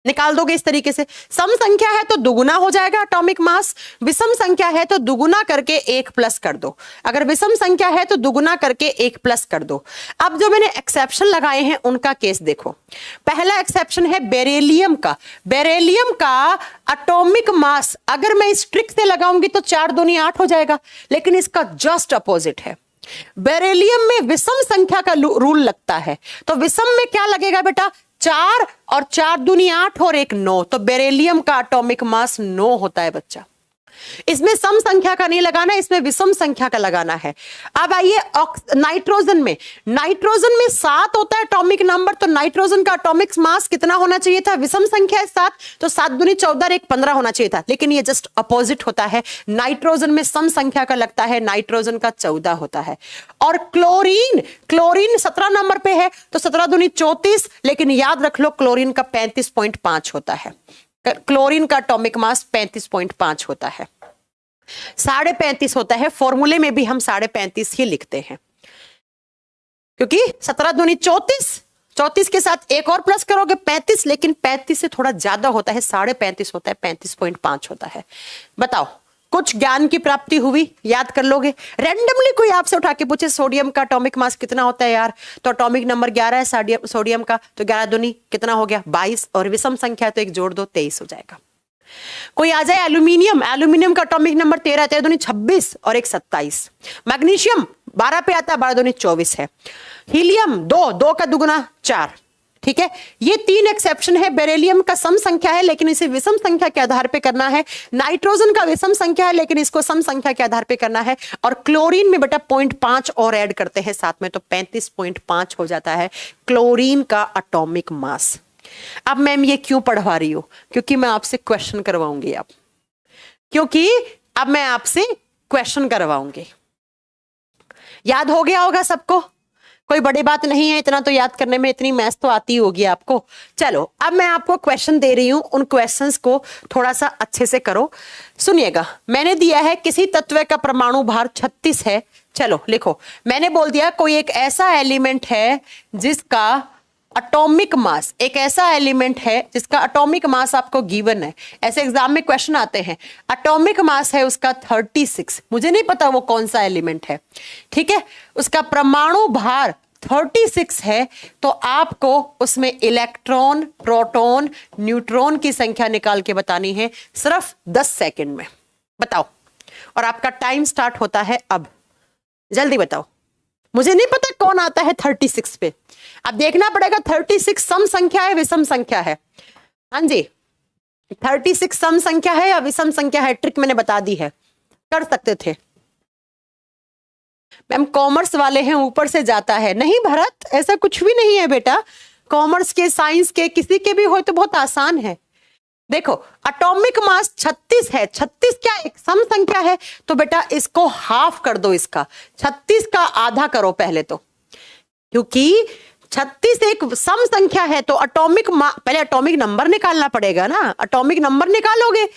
निकाल दोगे इस तरीके से। सम संख्या है तो दुगुना हो जाएगा एटॉमिक मास, विषम संख्या है तो दुगुना करके 1 प्लस कर दो। अगर विषम संख्या है तो दुगुना करके 1 प्लस कर दो। अब जो मैंने एक्सेप्शन लगाए हैं उनका केस देखो। पहला एक्सेप्शन है बेरिलियम का। बेरिलियम का एटॉमिक मास अगर मैं इस ट्रिक से लगाऊंगी तो 4 दूनी 8 हो जाएगा, लेकिन इसका जस्ट अपोजिट है। बेरिलियम में विषम संख्या का रूल लगता है, तो विषम में क्या लगेगा बेटा? 4 और 4 दूनी 8 और 1 9, तो बेरिलियम का एटॉमिक मास 9 होता है बच्चा। इसमें सम संख्या का नहीं लगाना, इसमें विषम संख्या का लगाना है। अब आइए नाइट्रोजन में। नाइट्रोजन में 7 होता है एटॉमिक नंबर, तो नाइट्रोजन का एटॉमिक मास कितना होना चाहिए था? विषम संख्या है 7, तो 7 दूनी 14 और 1 15 होना चाहिए था, लेकिन ये जस्ट अपोजिट होता है। नाइट्रोजन में सम संख्या का लगता है, नाइट्रोजन का 14 होता है। और क्लोरीन 17 नंबर पे है, तो 17 दूनी 34, लेकिन याद रख लो क्लोरीन का 35.5 होता है। क्लोरीन का एटॉमिक मास 35.5 होता है, 35.5 होता है। फॉर्मूले में भी हम 35.5 ही लिखते हैं, क्योंकि 17 दूनी 34 के साथ 1 और प्लस करोगे 35, लेकिन 35 से थोड़ा ज्यादा होता है, 35.5 होता है, 35.5 होता है। बताओ, कुछ ज्ञान की प्राप्ति हुई? याद कर लोगे। रैंडमली कोई आपसे उठा के पूछे सोडियम का एटॉमिक मास कितना होता है यार, तो एटॉमिक नंबर 11 है सोडियम का, तो 11 दूनी कितना हो गया? 22, और विषम संख्या तो 1 जोड़ दो 23 हो जाएगा। कोई आ जाए एल्यूमिनियम का एटॉमिक नंबर 13 है, 13 दूनी 26 और 1 27। मैग्नीशियम 12 पे आता है, 12 दूनी 24 है। हीलियम 2 का दुगुना 4, ठीक है, ये 3 एक्सेप्शन है। बेरिलियम का सम संख्या है लेकिन इसे विषम संख्या के आधार पे करना है। नाइट्रोजन का विषम संख्या है लेकिन इसको सम संख्या के आधार पे करना है। और क्लोरीन में बेटा 0.5 और ऐड करते हैं साथ में, तो 35.5 हो जाता है क्लोरीन का एटॉमिक मास। अब मैम ये क्यों पढ़वा रही हो? क्योंकि मैं आपसे क्वेश्चन करवाऊंगी अब, क्योंकि अब मैं आपसे क्वेश्चन करवाऊंगी। याद हो गया होगा सबको? कोई बड़ी बात नहीं है, इतना तो याद करने में इतनी मैथ्स तो आती होगी आपको। चलो अब मैं आपको क्वेश्चन दे रही हूं, उन क्वेश्चंस को थोड़ा सा अच्छे से करो। सुनिएगा, मैंने दिया है किसी तत्व का परमाणु भार 36 है। चलो लिखो, मैंने बोल दिया कोई एक ऐसा एलिमेंट है जिसका एटॉमिक मास, एक ऐसा एलिमेंट है जिसका एटॉमिक मास आपको गिवन है। ऐसे एग्जाम में क्वेश्चन आते हैं, एटॉमिक मास है उसका 36, मुझे नहीं पता वो कौन सा एलिमेंट है, ठीक है, उसका परमाणु भार 36 है, तो आपको उसमें इलेक्ट्रॉन, प्रोटॉन, न्यूट्रॉन की संख्या निकाल के बतानी है सिर्फ 10 सेकंड में। बताओ, और आपका टाइम स्टार्ट होता है अब, जल्दी बताओ। मुझे नहीं पता कौन आता है 36 पे, अब देखना पड़ेगा 36 सम संख्या है विषम संख्या है? हाँ जी, 36 सम संख्या है या विषम संख्या है? ट्रिक मैंने बता दी है, कर सकते थे। मैम कॉमर्स वाले हैं ऊपर से जाता है, नहीं भरत ऐसा कुछ भी नहीं है बेटा, कॉमर्स के, साइंस के, किसी के भी हो तो बहुत आसान है। देखो एटॉमिक मास 36 है, 36 क्या एक सम संख्या है, तो बेटा इसको हाफ कर दो, इसका 36 का आधा करो पहले तो, क्योंकि 36 एक सम संख्या है तो पहले एटॉमिक नंबर निकालना पड़ेगा ना, एटॉमिक नंबर निकालोगे,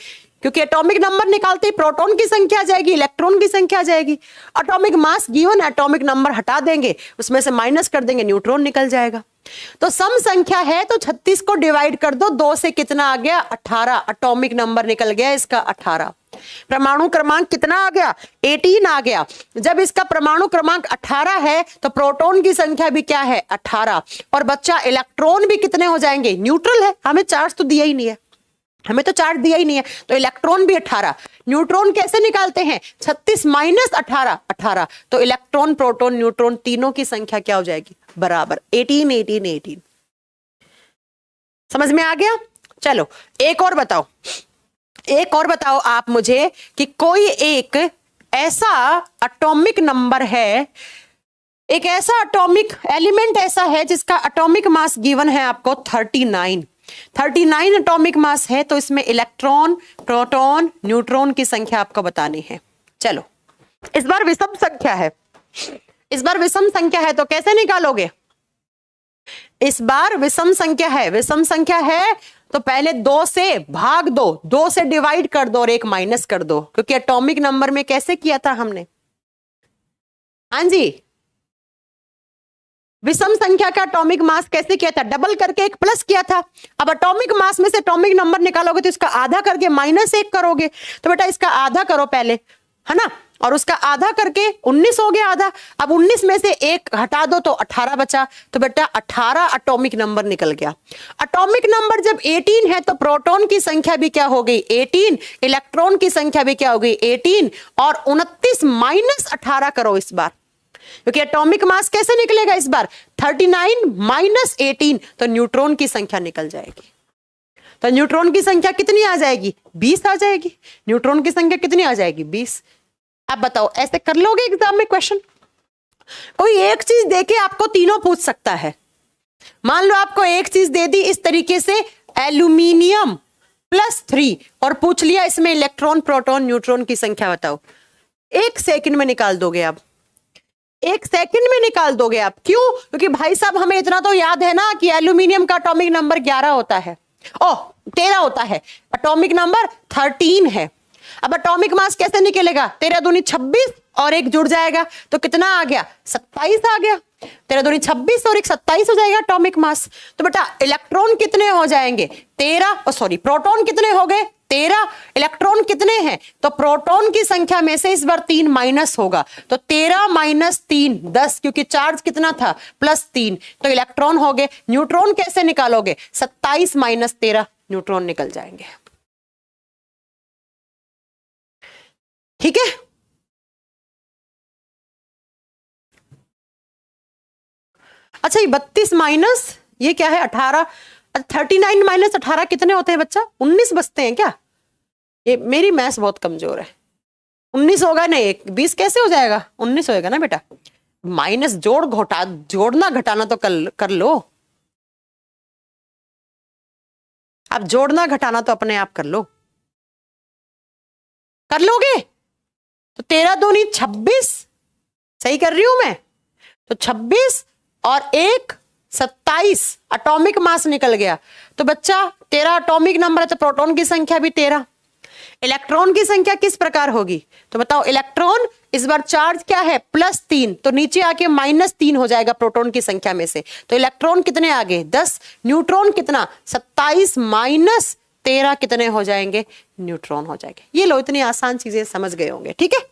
क्योंकि एटॉमिक नंबर निकालते ही प्रोटॉन की संख्या आ जाएगी, इलेक्ट्रॉन की संख्या आ जाएगी। Atomic mass given, atomic number हटा देंगे, उसमें से माइनस कर देंगे, न्यूट्रॉन निकल जाएगा। तो सम संख्या है तो 36 को डिवाइड कर दो, 2 से कितना आ गया? 18, एटॉमिक नंबर निकल गया इसका 18। परमाणु क्रमांक कितना आ गया? 18 आ गया। जब इसका परमाणु क्रमांक 18 है तो प्रोटॉन की संख्या भी क्या है? 18। और बच्चा इलेक्ट्रॉन भी कितने हो जाएंगे? न्यूट्रल है, हमें चार्ज तो दिया ही नहीं है, हमें तो चार्ज दिया ही नहीं है, तो इलेक्ट्रॉन भी 18। न्यूट्रॉन कैसे निकालते हैं? 36 माइनस 18, 18। तो इलेक्ट्रॉन, प्रोटॉन, न्यूट्रॉन तीनों की संख्या क्या हो जाएगी? बराबर 18, 18, 18। समझ में आ गया? चलो एक और बताओ, एक और बताओ आप मुझे कि कोई एक ऐसा एटॉमिक नंबर है, एक ऐसा एटॉमिक एलिमेंट ऐसा है जिसका एटॉमिक मास गिवन है आपको 39 एटॉमिक मास है, तो इसमें इलेक्ट्रॉन, प्रोटॉन, न्यूट्रॉन की संख्या आपको बतानी है। चलो इस बार विषम संख्या है, इस बार विषम संख्या है तो कैसे निकालोगे? इस बार विषम संख्या है, विषम संख्या है तो पहले 2 से भाग दो, 2 से डिवाइड कर दो और 1 माइनस कर दो, क्योंकि एटॉमिक नंबर में कैसे किया था हमने? हाँ जी, विषम संख्या का एटॉमिक मास कैसे किया था? डबल करके 1 प्लस किया था। अब एटॉमिक मास में से एटॉमिक नंबर निकालोगे तो इसका आधा करके -1 करोगे, तो बेटा इसका आधा करो पहले, है ना, और उसका आधा करके 19 हो गया आधा। अब 19 में से 1 हटा दो तो 18 बचा, तो बेटा 18 एटॉमिक नंबर निकल गया। एटॉमिक नंबर जब 18 है तो प्रोटॉन की संख्या भी क्या हो गई? 18, इलेक्ट्रॉन की संख्या भी क्या हो गई? 18, और 29 माइनस 18 करो इस बार, क्योंकि एटॉमिक मास कैसे निकलेगा इस बार? 39 माइनस 18, तो न्यूट्रॉन की संख्या निकल जाएगी। तो न्यूट्रॉन की संख्या कितनी आ जाएगी? 20 आ जाएगी। न्यूट्रॉन की संख्या कितनी आ जाएगी? 20। अब बताओ ऐसे कर लोगे एग्जाम में क्वेश्चन? कोई एक चीज देके आपको तीनों पूछ सकता है। मान लो आपको एक चीज दे दी इस तरीके से, एल्यूमिनियम +3, और पूछ लिया इसमें इलेक्ट्रॉन, प्रोटॉन, न्यूट्रॉन की संख्या बताओ। 1 सेकंड में निकाल दोगे आप, 1 सेकंड में निकाल दोगे आप। क्यों? क्योंकि भाई साहब हमें इतना तो याद है ना कि एल्यूमिनियम का एटॉमिक नंबर 11 होता है, 13 होता है, एटॉमिक नंबर 13 है। अब एटॉमिक मास कैसे निकलेगा? 13 दूनी 26 और 1 जुड़ जाएगा तो कितना आ गया? 27 आ गया। 13 दूनी 26 और 1 27 हो जाएगा एटॉमिक मास। तो बेटा इलेक्ट्रॉन कितने हो जाएंगे? 13, प्रोटॉन कितने हो गए? 13। इलेक्ट्रॉन कितने हैं? तो प्रोटॉन की संख्या में से इस बार 3 माइनस होगा, तो 13 माइनस 3 10, क्योंकि चार्ज कितना था? +3, तो इलेक्ट्रॉन हो गए। न्यूट्रॉन कैसे निकालोगे? 27 माइनस 13, न्यूट्रॉन निकल जाएंगे। ठीक है, अच्छा ये 32 माइनस ये क्या है 18, 39 माइनस 18 कितने होते हैं बच्चा? 19 बचते हैं क्या? ये मेरी मैथ्स बहुत कमजोर है। 19 होगा नहीं, 20 कैसे हो जाएगा? 19 होएगा ना बेटा। माइनस जोड़ना घटाना तो कर लो। अब जोड़ना घटाना तो अपने आप कर लो, कर लोगे? तो 13 दूनी 26, सही कर रही हूं मैं? तो 26 और 1 27 एटॉमिक मास निकल गया। तो बच्चा 13 एटॉमिक नंबर है, तो प्रोटॉन की संख्या भी 13। इलेक्ट्रॉन की संख्या किस प्रकार होगी? तो बताओ, इलेक्ट्रॉन इस बार चार्ज क्या है? +3, तो नीचे आके -3 हो जाएगा प्रोटॉन की संख्या में से। तो इलेक्ट्रॉन कितने आ गए? 10। न्यूट्रॉन कितना? 27 माइनस 13 कितने हो जाएंगे? न्यूट्रॉन हो जाएंगे। ये लो, इतनी आसान चीजें समझ गए होंगे, ठीक है?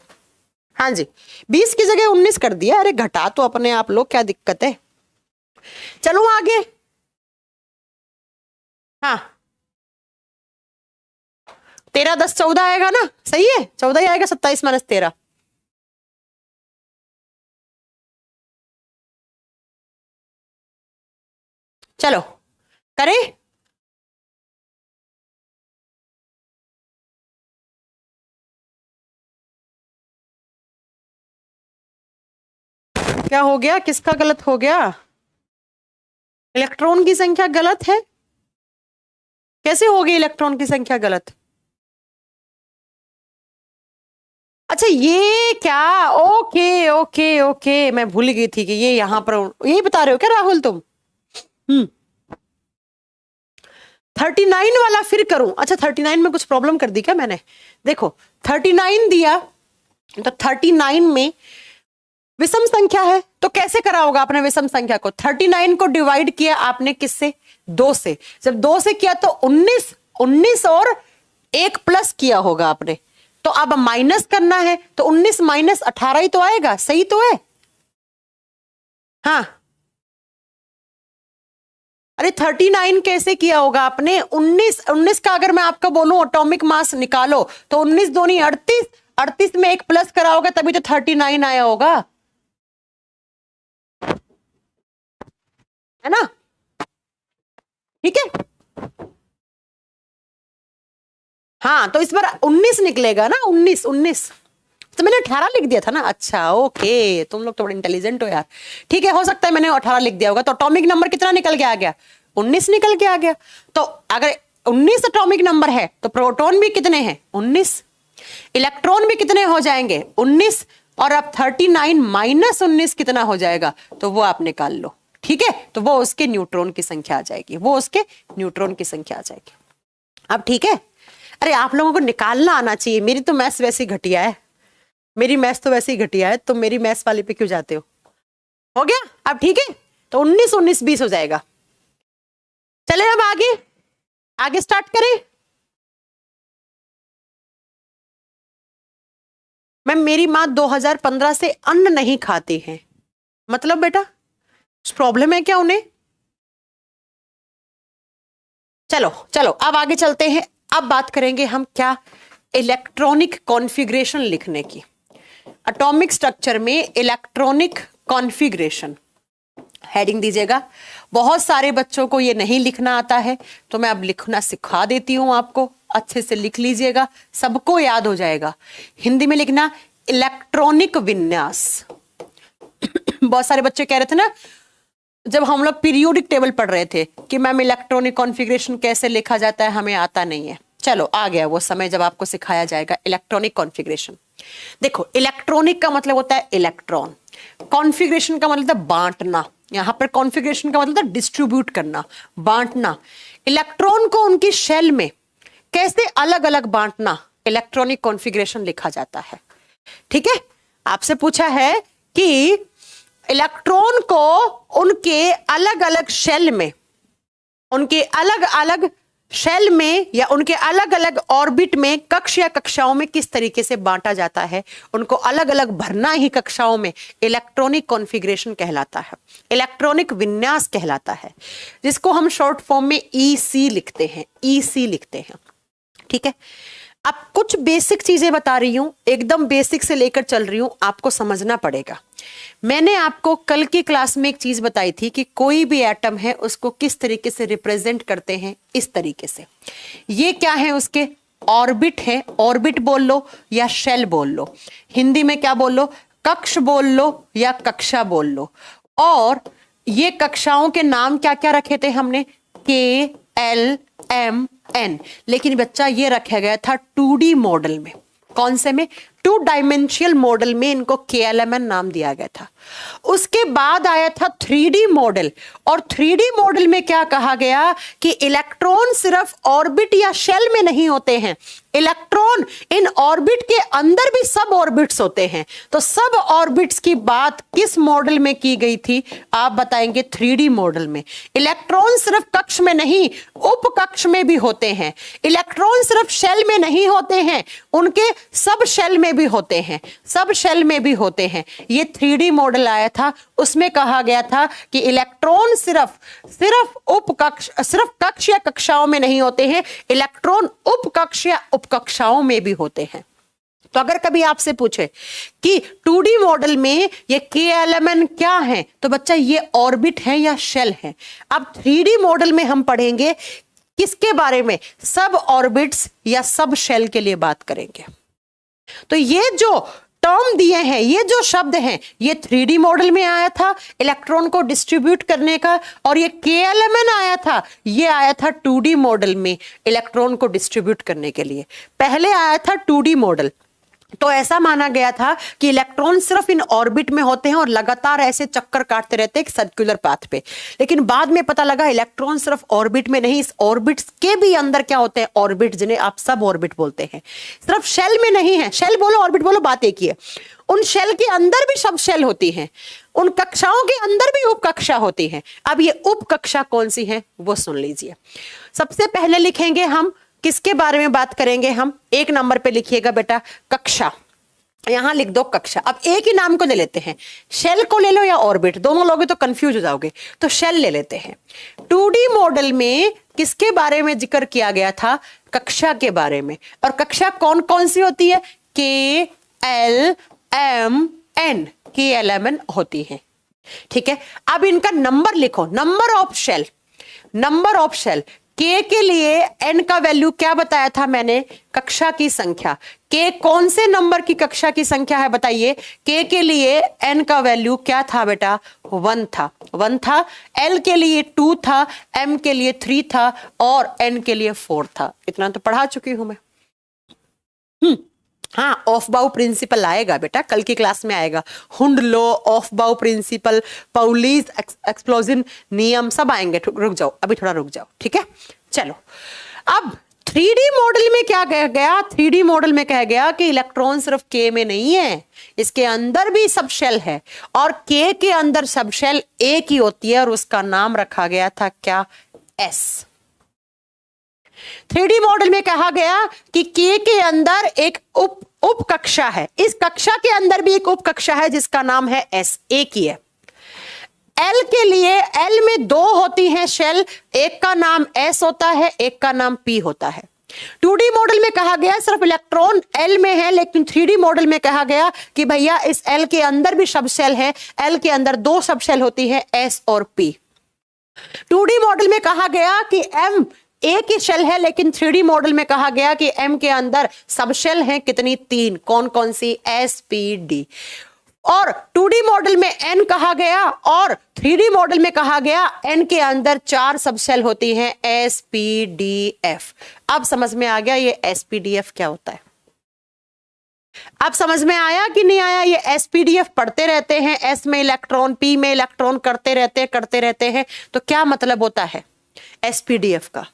हाँ जी, 20 की जगह 19 कर दिया। अरे घटा तो अपने आप लोग, क्या दिक्कत है? चलो आगे। हाँ, 13 10 14 आएगा ना? सही है, 14 ही आएगा। 27 माइनस 13, चलो करें। क्या हो गया? किसका गलत हो गया? इलेक्ट्रॉन की संख्या गलत है? कैसे होगी इलेक्ट्रॉन की संख्या गलत? अच्छा ये क्या? ओके ओके ओके, मैं भूल गई थी कि ये यहां पर, यही बता रहे हो क्या राहुल तुम? 39 वाला फिर करूं? अच्छा 39 में कुछ प्रॉब्लम कर दी क्या मैंने? देखो 39 दिया, तो 39 में विषम संख्या है, तो कैसे करा होगा आपने विषम संख्या को? 39 को डिवाइड किया आपने किससे? 2 से। जब 2 से किया तो 19 और 1 प्लस किया होगा आपने। तो अब माइनस करना है, तो 19 माइनस 18 ही तो आएगा, सही तो है? हाँ, अरे 39 कैसे किया होगा आपने? 19 का अगर मैं आपको बोलूं एटॉमिक मास निकालो, तो 19 दूनी 38, 38 में 1 प्लस करा होगा, तभी तो 39 आया होगा, है ना? ठीक है, हाँ, तो इस बार 19 निकलेगा ना? 19 तो मैंने 18 लिख दिया था ना। अच्छा ओके, तुम लोग तो बड़े इंटेलिजेंट हो यार। ठीक है, हो सकता है मैंने 18 लिख दिया होगा। तो एटॉमिक नंबर कितना निकल के आ गया? 19 निकल के आ गया। तो अगर 19 एटॉमिक नंबर है, तो प्रोटॉन भी कितने हैं? 19। इलेक्ट्रॉन भी कितने हो जाएंगे? 19। और अब 39 माइनस 19 कितना हो जाएगा? तो वो आप निकाल लो, ठीक है? तो वो उसके न्यूट्रॉन की संख्या आ जाएगी, वो उसके न्यूट्रॉन की संख्या आ जाएगी। अब ठीक है? अरे आप लोगों को निकालना आना चाहिए। मेरी तो मैथ्स वैसी घटिया है, मेरी मैथ्स तो वैसे ही घटिया है, तुम मेरी मैथ्स वाले पे क्यों जाते हो? हो गया अब? ठीक है, तो 19 19 20 हो जाएगा। चले अब आगे, आगे स्टार्ट करें। मैम मेरी माँ 2015 से अन्न नहीं खाती है, मतलब बेटा प्रॉब्लम है क्या उन्हें? चलो चलो अब आगे चलते हैं। अब बात करेंगे हम क्या? इलेक्ट्रॉनिक कॉन्फ़िगरेशन लिखने की। एटॉमिक स्ट्रक्चर में इलेक्ट्रॉनिक कॉन्फ़िगरेशन हेडिंग दीजिएगा। बहुत सारे बच्चों को ये नहीं लिखना आता है, तो मैं अब लिखना सिखा देती हूं आपको। अच्छे से लिख लीजिएगा, सबको याद हो जाएगा। हिंदी में लिखना इलेक्ट्रॉनिक विन्यास। बहुत सारे बच्चे कह रहे थे ना, जब हम लोग पीरियोडिक टेबल पढ़ रहे थे, कि मैम इलेक्ट्रॉनिक कॉन्फ़िगरेशन कैसे लिखा जाता है, हमें आता नहीं है। चलो आ गया वो समय जब आपको सिखाया जाएगा इलेक्ट्रॉनिक कॉन्फ़िगरेशन। देखो इलेक्ट्रॉनिक का मतलब होता है इलेक्ट्रॉन, कॉन्फ़िगरेशन का मतलब है बांटना। यहां पर कॉन्फ़िगरेशन का मतलब है डिस्ट्रीब्यूट करना, बांटना। इलेक्ट्रॉन को उनकी शेल में कैसे अलग अलग बांटना, इलेक्ट्रॉनिक कॉन्फ़िगरेशन लिखा जाता है। ठीक है, आपसे पूछा है कि इलेक्ट्रॉन को उनके अलग अलग शेल में, उनके अलग अलग शेल में या उनके अलग अलग ऑर्बिट में, कक्ष या कक्षाओं में किस तरीके से बांटा जाता है, उनको अलग अलग भरना ही कक्षाओं में इलेक्ट्रॉनिक कॉन्फ़िगरेशन कहलाता है, इलेक्ट्रॉनिक विन्यास कहलाता है, जिसको हम शॉर्ट फॉर्म में ईसी लिखते हैं, ईसी लिखते हैं। ठीक है, अब कुछ बेसिक चीजें बता रही हूं, एकदम बेसिक से लेकर चल रही हूं, आपको समझना पड़ेगा। मैंने आपको कल की क्लास में एक चीज बताई थी कि कोई भी एटम है उसको किस तरीके से रिप्रेजेंट करते हैं, इस तरीके से। ये क्या है, उसके ऑर्बिट है, ऑर्बिट बोल लो या शेल बोल लो, हिंदी में क्या बोल लो, कक्ष बोल लो या कक्षा बोल लो। और ये कक्षाओं के नाम क्या क्या रखे थे हमने, के, एल, एम, एन। लेकिन बच्चा ये रखा गया था 2D मॉडल में। कौन से में, 2 डायमेंशियल मॉडल में इनको KLMN नाम दिया गया था। उसके बाद आया था 3D मॉडल, और 3D मॉडल में क्या कहा गया कि इलेक्ट्रॉन सिर्फ ऑर्बिट या शेल में नहीं होते हैं, इलेक्ट्रॉन इन ऑर्बिट के अंदर भी सब ऑर्बिट्स होते हैं। तो सब ऑर्बिट्स की बात किस मॉडल में की गई थी, आप बताएंगे 3D मॉडल में। इलेक्ट्रॉन सिर्फ कक्ष में नहीं, उपकक्ष में भी होते हैं। इलेक्ट्रॉन सिर्फ शेल में नहीं होते हैं, उनके सब शेल में भी होते हैं, सब शेल में भी होते हैं। ये 3D मॉडल आया था, उसमें कहा गया था कि इलेक्ट्रॉन सिर्फ उपकक्ष, सिर्फ कक्ष या कक्षाओं में नहीं होते हैं, इलेक्ट्रॉन उपकक्ष या उपकक्षाओं में भी होते हैं। तो अगर कभी आपसे पूछे कि 2D मॉडल में ये KLMN क्या है, तो बच्चा ये ऑर्बिट है या शेल है। अब 3D मॉडल में हम पढ़ेंगे किसके बारे में, सब ऑर्बिट्स या सब शेल के लिए बात करेंगे। तो ये जो टर्म दिए हैं, ये जो शब्द हैं, ये 3D मॉडल में आया था इलेक्ट्रॉन को डिस्ट्रीब्यूट करने का, और ये KLMN आया था, ये आया था 2D मॉडल में इलेक्ट्रॉन को डिस्ट्रीब्यूट करने के लिए। पहले आया था 2D मॉडल, तो ऐसा माना गया था कि इलेक्ट्रॉन सिर्फ इन ऑर्बिट में होते हैं और लगातार ऐसे चक्कर काटते रहते हैं एक सर्कुलर पाथ पे। लेकिन बाद में पता लगा इलेक्ट्रॉन सिर्फ ऑर्बिट में नहीं, इस ऑर्बिट्स के भी अंदर क्या होते हैं, ऑर्बिट, जिन्हें आप सब ऑर्बिट बोलते हैं, सिर्फ शेल में नहीं है। शेल बोलो ऑर्बिट बोलो, बात एक ही है। उन शेल के अंदर भी सब शेल होती हैं, उन कक्षाओं के अंदर भी उपकक्षा होती है। अब ये उपकक्षा कौन सी है वो सुन लीजिए। सबसे पहले लिखेंगे हम, किसके बारे में बात करेंगे हम, 1 नंबर पे लिखिएगा बेटा कक्षा, यहां लिख दो कक्षा। अब एक ही नाम को ले लेते हैं, शेल को ले लो या ऑर्बिट, दोनों लोगे तो कंफ्यूज हो जाओगे, तो शेल ले लेते हैं। 2D मॉडल में किसके बारे में जिक्र किया गया था, कक्षा के बारे में। और कक्षा कौन कौन सी होती है, के, एल, एम, एन, KLMN होती है। ठीक है, अब इनका नंबर लिखो, number of shell, number of shell. K के लिए N का वैल्यू क्या बताया था मैंने, कक्षा की संख्या। K कौन से नंबर की कक्षा की संख्या है बताइए। K के लिए N का वैल्यू क्या था बेटा, 1 था, 1 था। L के लिए 2 था, M के लिए 3 था, और N के लिए 4 था। इतना तो पढ़ा चुकी हूं मैं। हाँ, ऑफ बाउ प्रिंसिपल आएगा बेटा, कल की क्लास में आएगा। हुंड लॉ, ऑफ बाउ प्रिंसिपल, पाउलीज एक्सप्लोजन नियम, सब आएंगे। रुक जाओ, अभी थोड़ा रुक जाओ, ठीक है। चलो, अब 3D मॉडल में क्या कहा गया, 3D मॉडल में कहा गया कि इलेक्ट्रॉन सिर्फ K में नहीं है, इसके अंदर भी सब शेल है, और K के अंदर सब शेल एक ही होती है, और उसका नाम रखा गया था क्या, S। 3D मॉडल में कहा गया कि K के अंदर एक उप कक्षा है, इस कक्षा के अंदर भी एक उप कक्षा है जिसका नाम है S, एक ही है। L के लिए, L में 2 होती हैं शेल, एक का नाम S होता है, एक का नाम P होता है। 2D मॉडल में कहा गया सिर्फ इलेक्ट्रॉन L में है, लेकिन 3D मॉडल में कहा गया कि भैया इस L के अंदर भी सब शेल है, L के अंदर 2 सब शेल होती है, S और P। 2D मॉडल में कहा गया कि M एक ही शेल है, लेकिन 3D मॉडल में कहा गया कि M के अंदर सब शेल हैं, कितनी, 3। कौन कौन सी, S, P, D। और 2D मॉडल में N कहा गया, और 3D मॉडल में कहा गया N के अंदर 4 सब शेल होती हैं, S, P, D, F। अब समझ में आ गया ये SPDF क्या होता है। अब समझ में आया कि नहीं आया, ये SPDF पढ़ते रहते हैं, S में इलेक्ट्रॉन, P में इलेक्ट्रॉन, करते रहते हैं। तो क्या मतलब होता है SPDF का,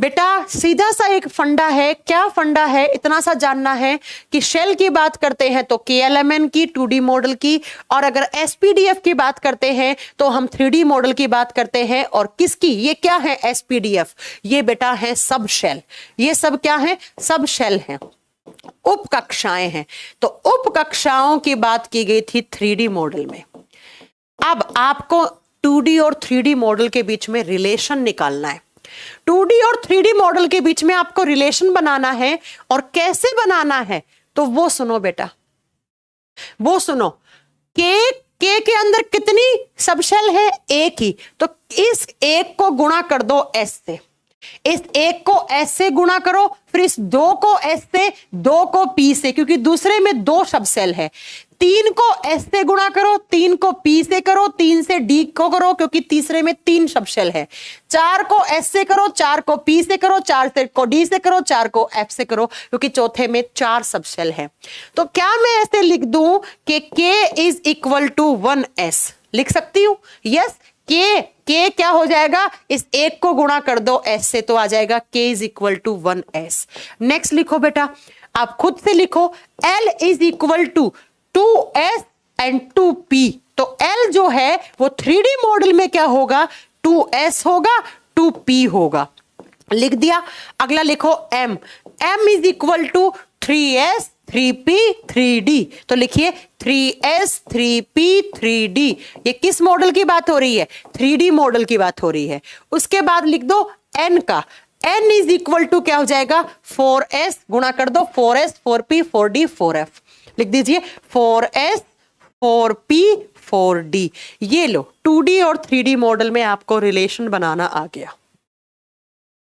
बेटा सीधा सा एक फंडा है। क्या फंडा है, इतना सा जानना है कि शेल की बात करते हैं तो KLMN की, 2D मॉडल की, और अगर SPDF की बात करते हैं तो हम 3D मॉडल की बात करते हैं। और किसकी, ये क्या है SPDF, ये बेटा है सब शेल। ये सब क्या है, सब शेल हैं, उप कक्षाएं हैं। तो उप कक्षाओं की बात की गई थी 3D मॉडल में। अब आपको 2D और 3D मॉडल के बीच में रिलेशन निकालना है। 2D और 3D मॉडल के बीच में आपको रिलेशन बनाना है, और कैसे बनाना है तो वो सुनो बेटा, वो सुनो। के के अंदर कितनी सब शेल है? एक ही, तो इस एक को गुणा कर दो एस से, इस एक को एस से गुणा करो, फिर इस दो को एस से, दो को पी से, क्योंकि दूसरे में दो सब सेल है। 3 को एस से गुणा करो, 3 को पी से करो, 3 से डी को करो क्योंकि तीसरे में 3 सब शेल है। 4 को एस से करो, 4 को पी से करो, 4 से को डी से करो, 4 को एफ से करो क्योंकि चौथे में 4 सब शेल है। तो क्या मैं ऐसे लिख दूं कि k is equal to 1s? लिख सकती हूं? यस, के क्या हो जाएगा? इस एक को गुणा कर दो s से तो आ जाएगा k is equal to 1s। Next लिखो बेटा, आप खुद से लिखो, l is equal to 2s and 2p। तो l जो है वो 3D मॉडल में क्या होगा? 2s होगा, 2p होगा। लिख दिया। अगला लिखो m is equal to 3s 3p 3d। तो लिखिए 3s 3p 3d। ये किस मॉडल की बात हो रही है? 3D मॉडल की बात हो रही है। उसके बाद लिख दो n का, n इज इक्वल टू क्या हो जाएगा? 4s, गुणा कर दो 4s 4p 4d 4f। लिख दीजिए 4s 4p 4d। ये लो, 2D और 3D मॉडल में आपको रिलेशन बनाना आ गया।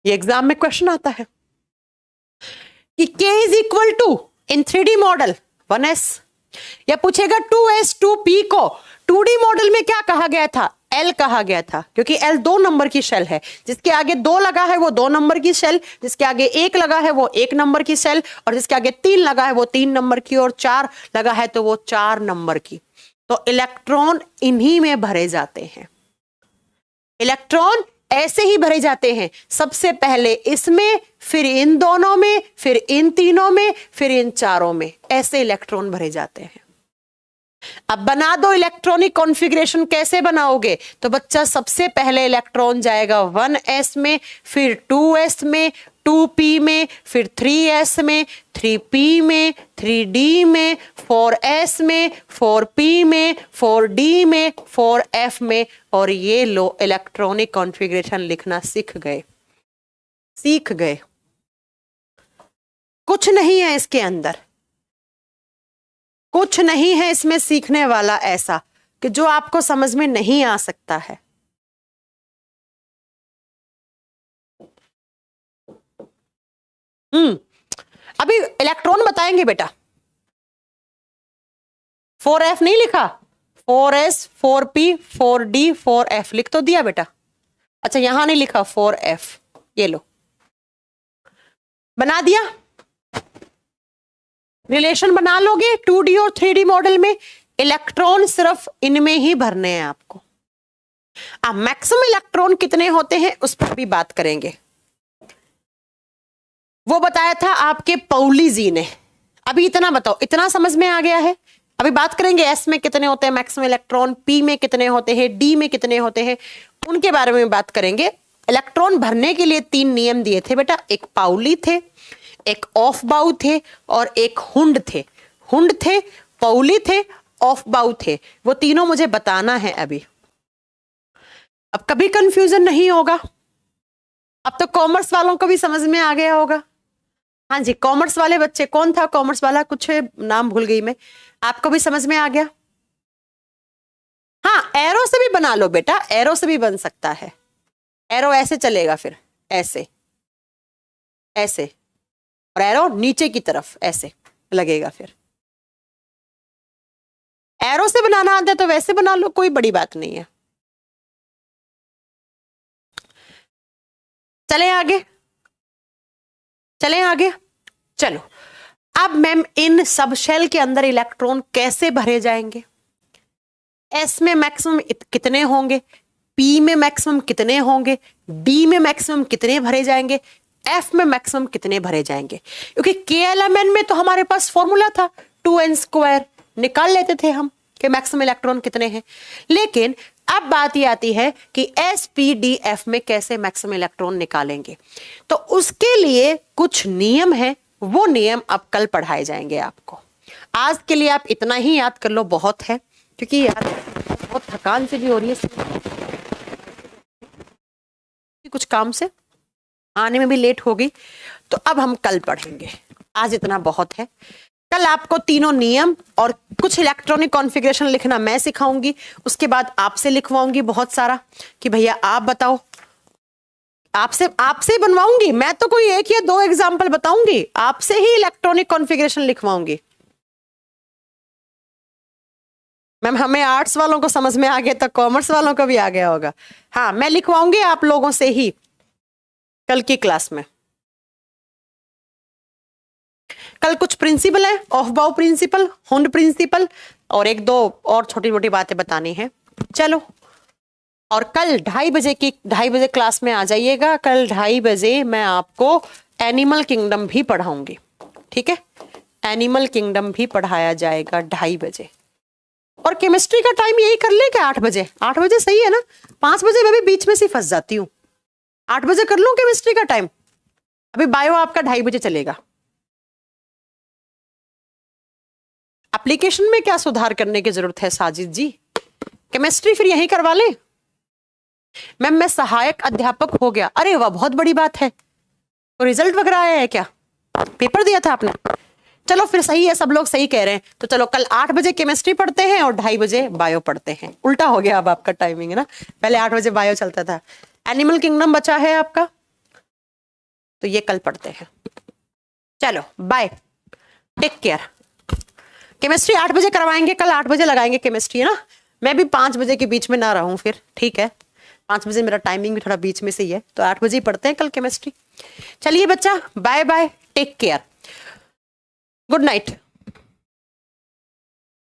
ये एग्जाम में क्वेश्चन आता है कि k is equal to in 3D model 1s, या पूछेगा 2s 2p को 2D मॉडल में क्या कहा गया था? L कहा गया था, क्योंकि L 2 नंबर की शेल है। जिसके आगे 2 लगा है वो 2 नंबर की शेल, जिसके आगे 1 लगा है वो 1 नंबर की शेल, और जिसके आगे 3 लगा है वो 3 नंबर की, और 4 लगा है तो वो 4 नंबर की। तो इलेक्ट्रॉन इन्हीं में भरे जाते हैं। इलेक्ट्रॉन ऐसे ही भरे जाते हैं, सबसे पहले इसमें, फिर इन दोनों में, फिर इन तीनों में, फिर इन चारों में, ऐसे इलेक्ट्रॉन भरे जाते हैं। अब बना दो इलेक्ट्रॉनिक कॉन्फ़िगरेशन। कैसे बनाओगे? तो बच्चा सबसे पहले इलेक्ट्रॉन जाएगा 1s में, फिर 2s में, 2p में, फिर 3s में, 3p में, 3d में, 4s में, 4p में, 4d में, 4f में, और ये लो इलेक्ट्रॉनिक कॉन्फ़िगरेशन लिखना सीख गए। सीख गए, कुछ नहीं है इसके अंदर, कुछ नहीं है इसमें सीखने वाला ऐसा कि जो आपको समझ में नहीं आ सकता है। अभी इलेक्ट्रॉन बताएंगे बेटा। 4f नहीं लिखा? 4s 4p 4d 4f लिख तो दिया बेटा। अच्छा, यहां नहीं लिखा 4f, ये लो बना दिया। रिलेशन बना लोगे 2D और 3D मॉडल में। इलेक्ट्रॉन सिर्फ इनमें ही भरने हैं आपको। अब मैक्सिमम इलेक्ट्रॉन कितने होते हैं उस पर भी बात करेंगे। वो बताया था आपके पाउली जी ने। अभी इतना बताओ, इतना समझ में आ गया है? अभी बात करेंगे s में कितने होते हैं मैक्सिमम इलेक्ट्रॉन, p में कितने होते हैं, d में कितने होते हैं, उनके बारे में बात करेंगे। इलेक्ट्रॉन भरने के लिए 3 नियम दिए थे बेटा। एक पाउली थे, एक ऑफ बाउ थे, और एक हुंड थे। हुंड थे, पाउली थे, ऑफ बाउ थे। वो तीनों मुझे बताना है अभी। अब कभी कंफ्यूजन नहीं होगा। अब तो कॉमर्स वालों को भी समझ में आ गया होगा। हाँ जी, कॉमर्स वाले बच्चे, कौन था कॉमर्स वाला? कुछ नाम भूल गई मैं। आपको भी समझ में आ गया? हाँ, एरो से भी बना लो बेटा, एरो से भी बन सकता है। एरो ऐसे चलेगा, फिर ऐसे ऐसे, और एरो नीचे की तरफ ऐसे लगेगा। फिर एरो से बनाना आता है तो वैसे बना लो, कोई बड़ी बात नहीं है। चलें आगे, चलें आगे। चलो, अब मैम इन सब शेल के अंदर इलेक्ट्रॉन कैसे भरे जाएंगे? s में मैक्सिमम कितने होंगे, p में मैक्सिमम कितने होंगे, d में मैक्सिमम कितने भरे जाएंगे, f में मैक्सिमम कितने भरे जाएंगे? क्योंकि KLMN में तो हमारे पास फॉर्मूला था 2n², निकाल लेते थे हम कि मैक्सिमम इलेक्ट्रॉन कितने हैं। लेकिन अब बात ये आती है कि SPDF में कैसे मैक्सिमम इलेक्ट्रॉन निकालेंगे। तो उसके लिए कुछ नियम है, वो नियम अब कल पढ़ाए जाएंगे आपको। आज के लिए आप इतना ही याद कर लो, बहुत है, क्योंकि यार बहुत थकान से भी हो रही है कुछ काम से। आने में भी लेट होगी। तो अब हम कल पढ़ेंगे, आज इतना बहुत है। कल आपको तीनों नियम और कुछ इलेक्ट्रॉनिक कॉन्फ़िगरेशन लिखना मैं सिखाऊंगी, उसके बाद आपसे लिखवाऊंगी बहुत सारा कि भैया आप बताओ, आपसे बनवाऊंगी मैं, तो कोई एक या दो एग्जाम्पल बताऊंगी, आपसे ही इलेक्ट्रॉनिक कॉन्फ़िगरेशन लिखवाऊंगी। मैम हमें आर्ट्स वालों को समझ में आ गया तो कॉमर्स वालों को भी आ गया होगा। हाँ, मैं लिखवाऊंगी आप लोगों से ही कल की क्लास में। कल कुछ प्रिंसिपल है, ऑफ बाउ प्रिंसिपल, हुंड प्रिंसिपल और एक दो और छोटी मोटी बातें बतानी है। चलो, और कल 2:30 बजे क्लास में आ जाइएगा। कल 2:30 बजे मैं आपको एनिमल किंगडम भी पढ़ाऊंगी, ठीक है? एनिमल किंगडम भी पढ़ाया जाएगा 2:30 बजे। और केमिस्ट्री का टाइम यही कर ले क्या? 8 बजे? 8 बजे सही है ना? 5 बजे मैं भी बीच में से फंस जाती हूँ। 8 बजे कर लूं केमिस्ट्री का टाइम? अभी बायो आपका 2:30 बजे चलेगा। एप्लीकेशन में क्या सुधार करने की जरूरत है साजिद जी? केमिस्ट्री फिर यही करवा ले। मैम मैं सहायक अध्यापक हो गया, अरे वाह बहुत बड़ी बात है। तो रिजल्ट वगैरह आया है क्या? पेपर दिया था आपने? चलो फिर सही है, सब लोग सही कह रहे हैं। तो चलो कल 8 बजे केमिस्ट्री पढ़ते हैं और 2:30 बजे बायो पढ़ते हैं। उल्टा हो गया अब आपका टाइमिंग, है ना? पहले 8 बजे बायो चलता था। एनिमल किंगडम बचा है आपका, तो ये कल पढ़ते हैं। चलो बाय, टेक केयर। केमिस्ट्री 8 बजे करवाएंगे, कल 8 बजे लगाएंगे केमिस्ट्री, है ना? मैं भी 5 बजे के बीच में ना रहूं फिर, ठीक है? 5 बजे मेरा टाइमिंग भी थोड़ा बीच में से ही है, तो 8 बजे ही पढ़ते हैं कल केमिस्ट्री। चलिए बच्चा, bye bye, take care, good night.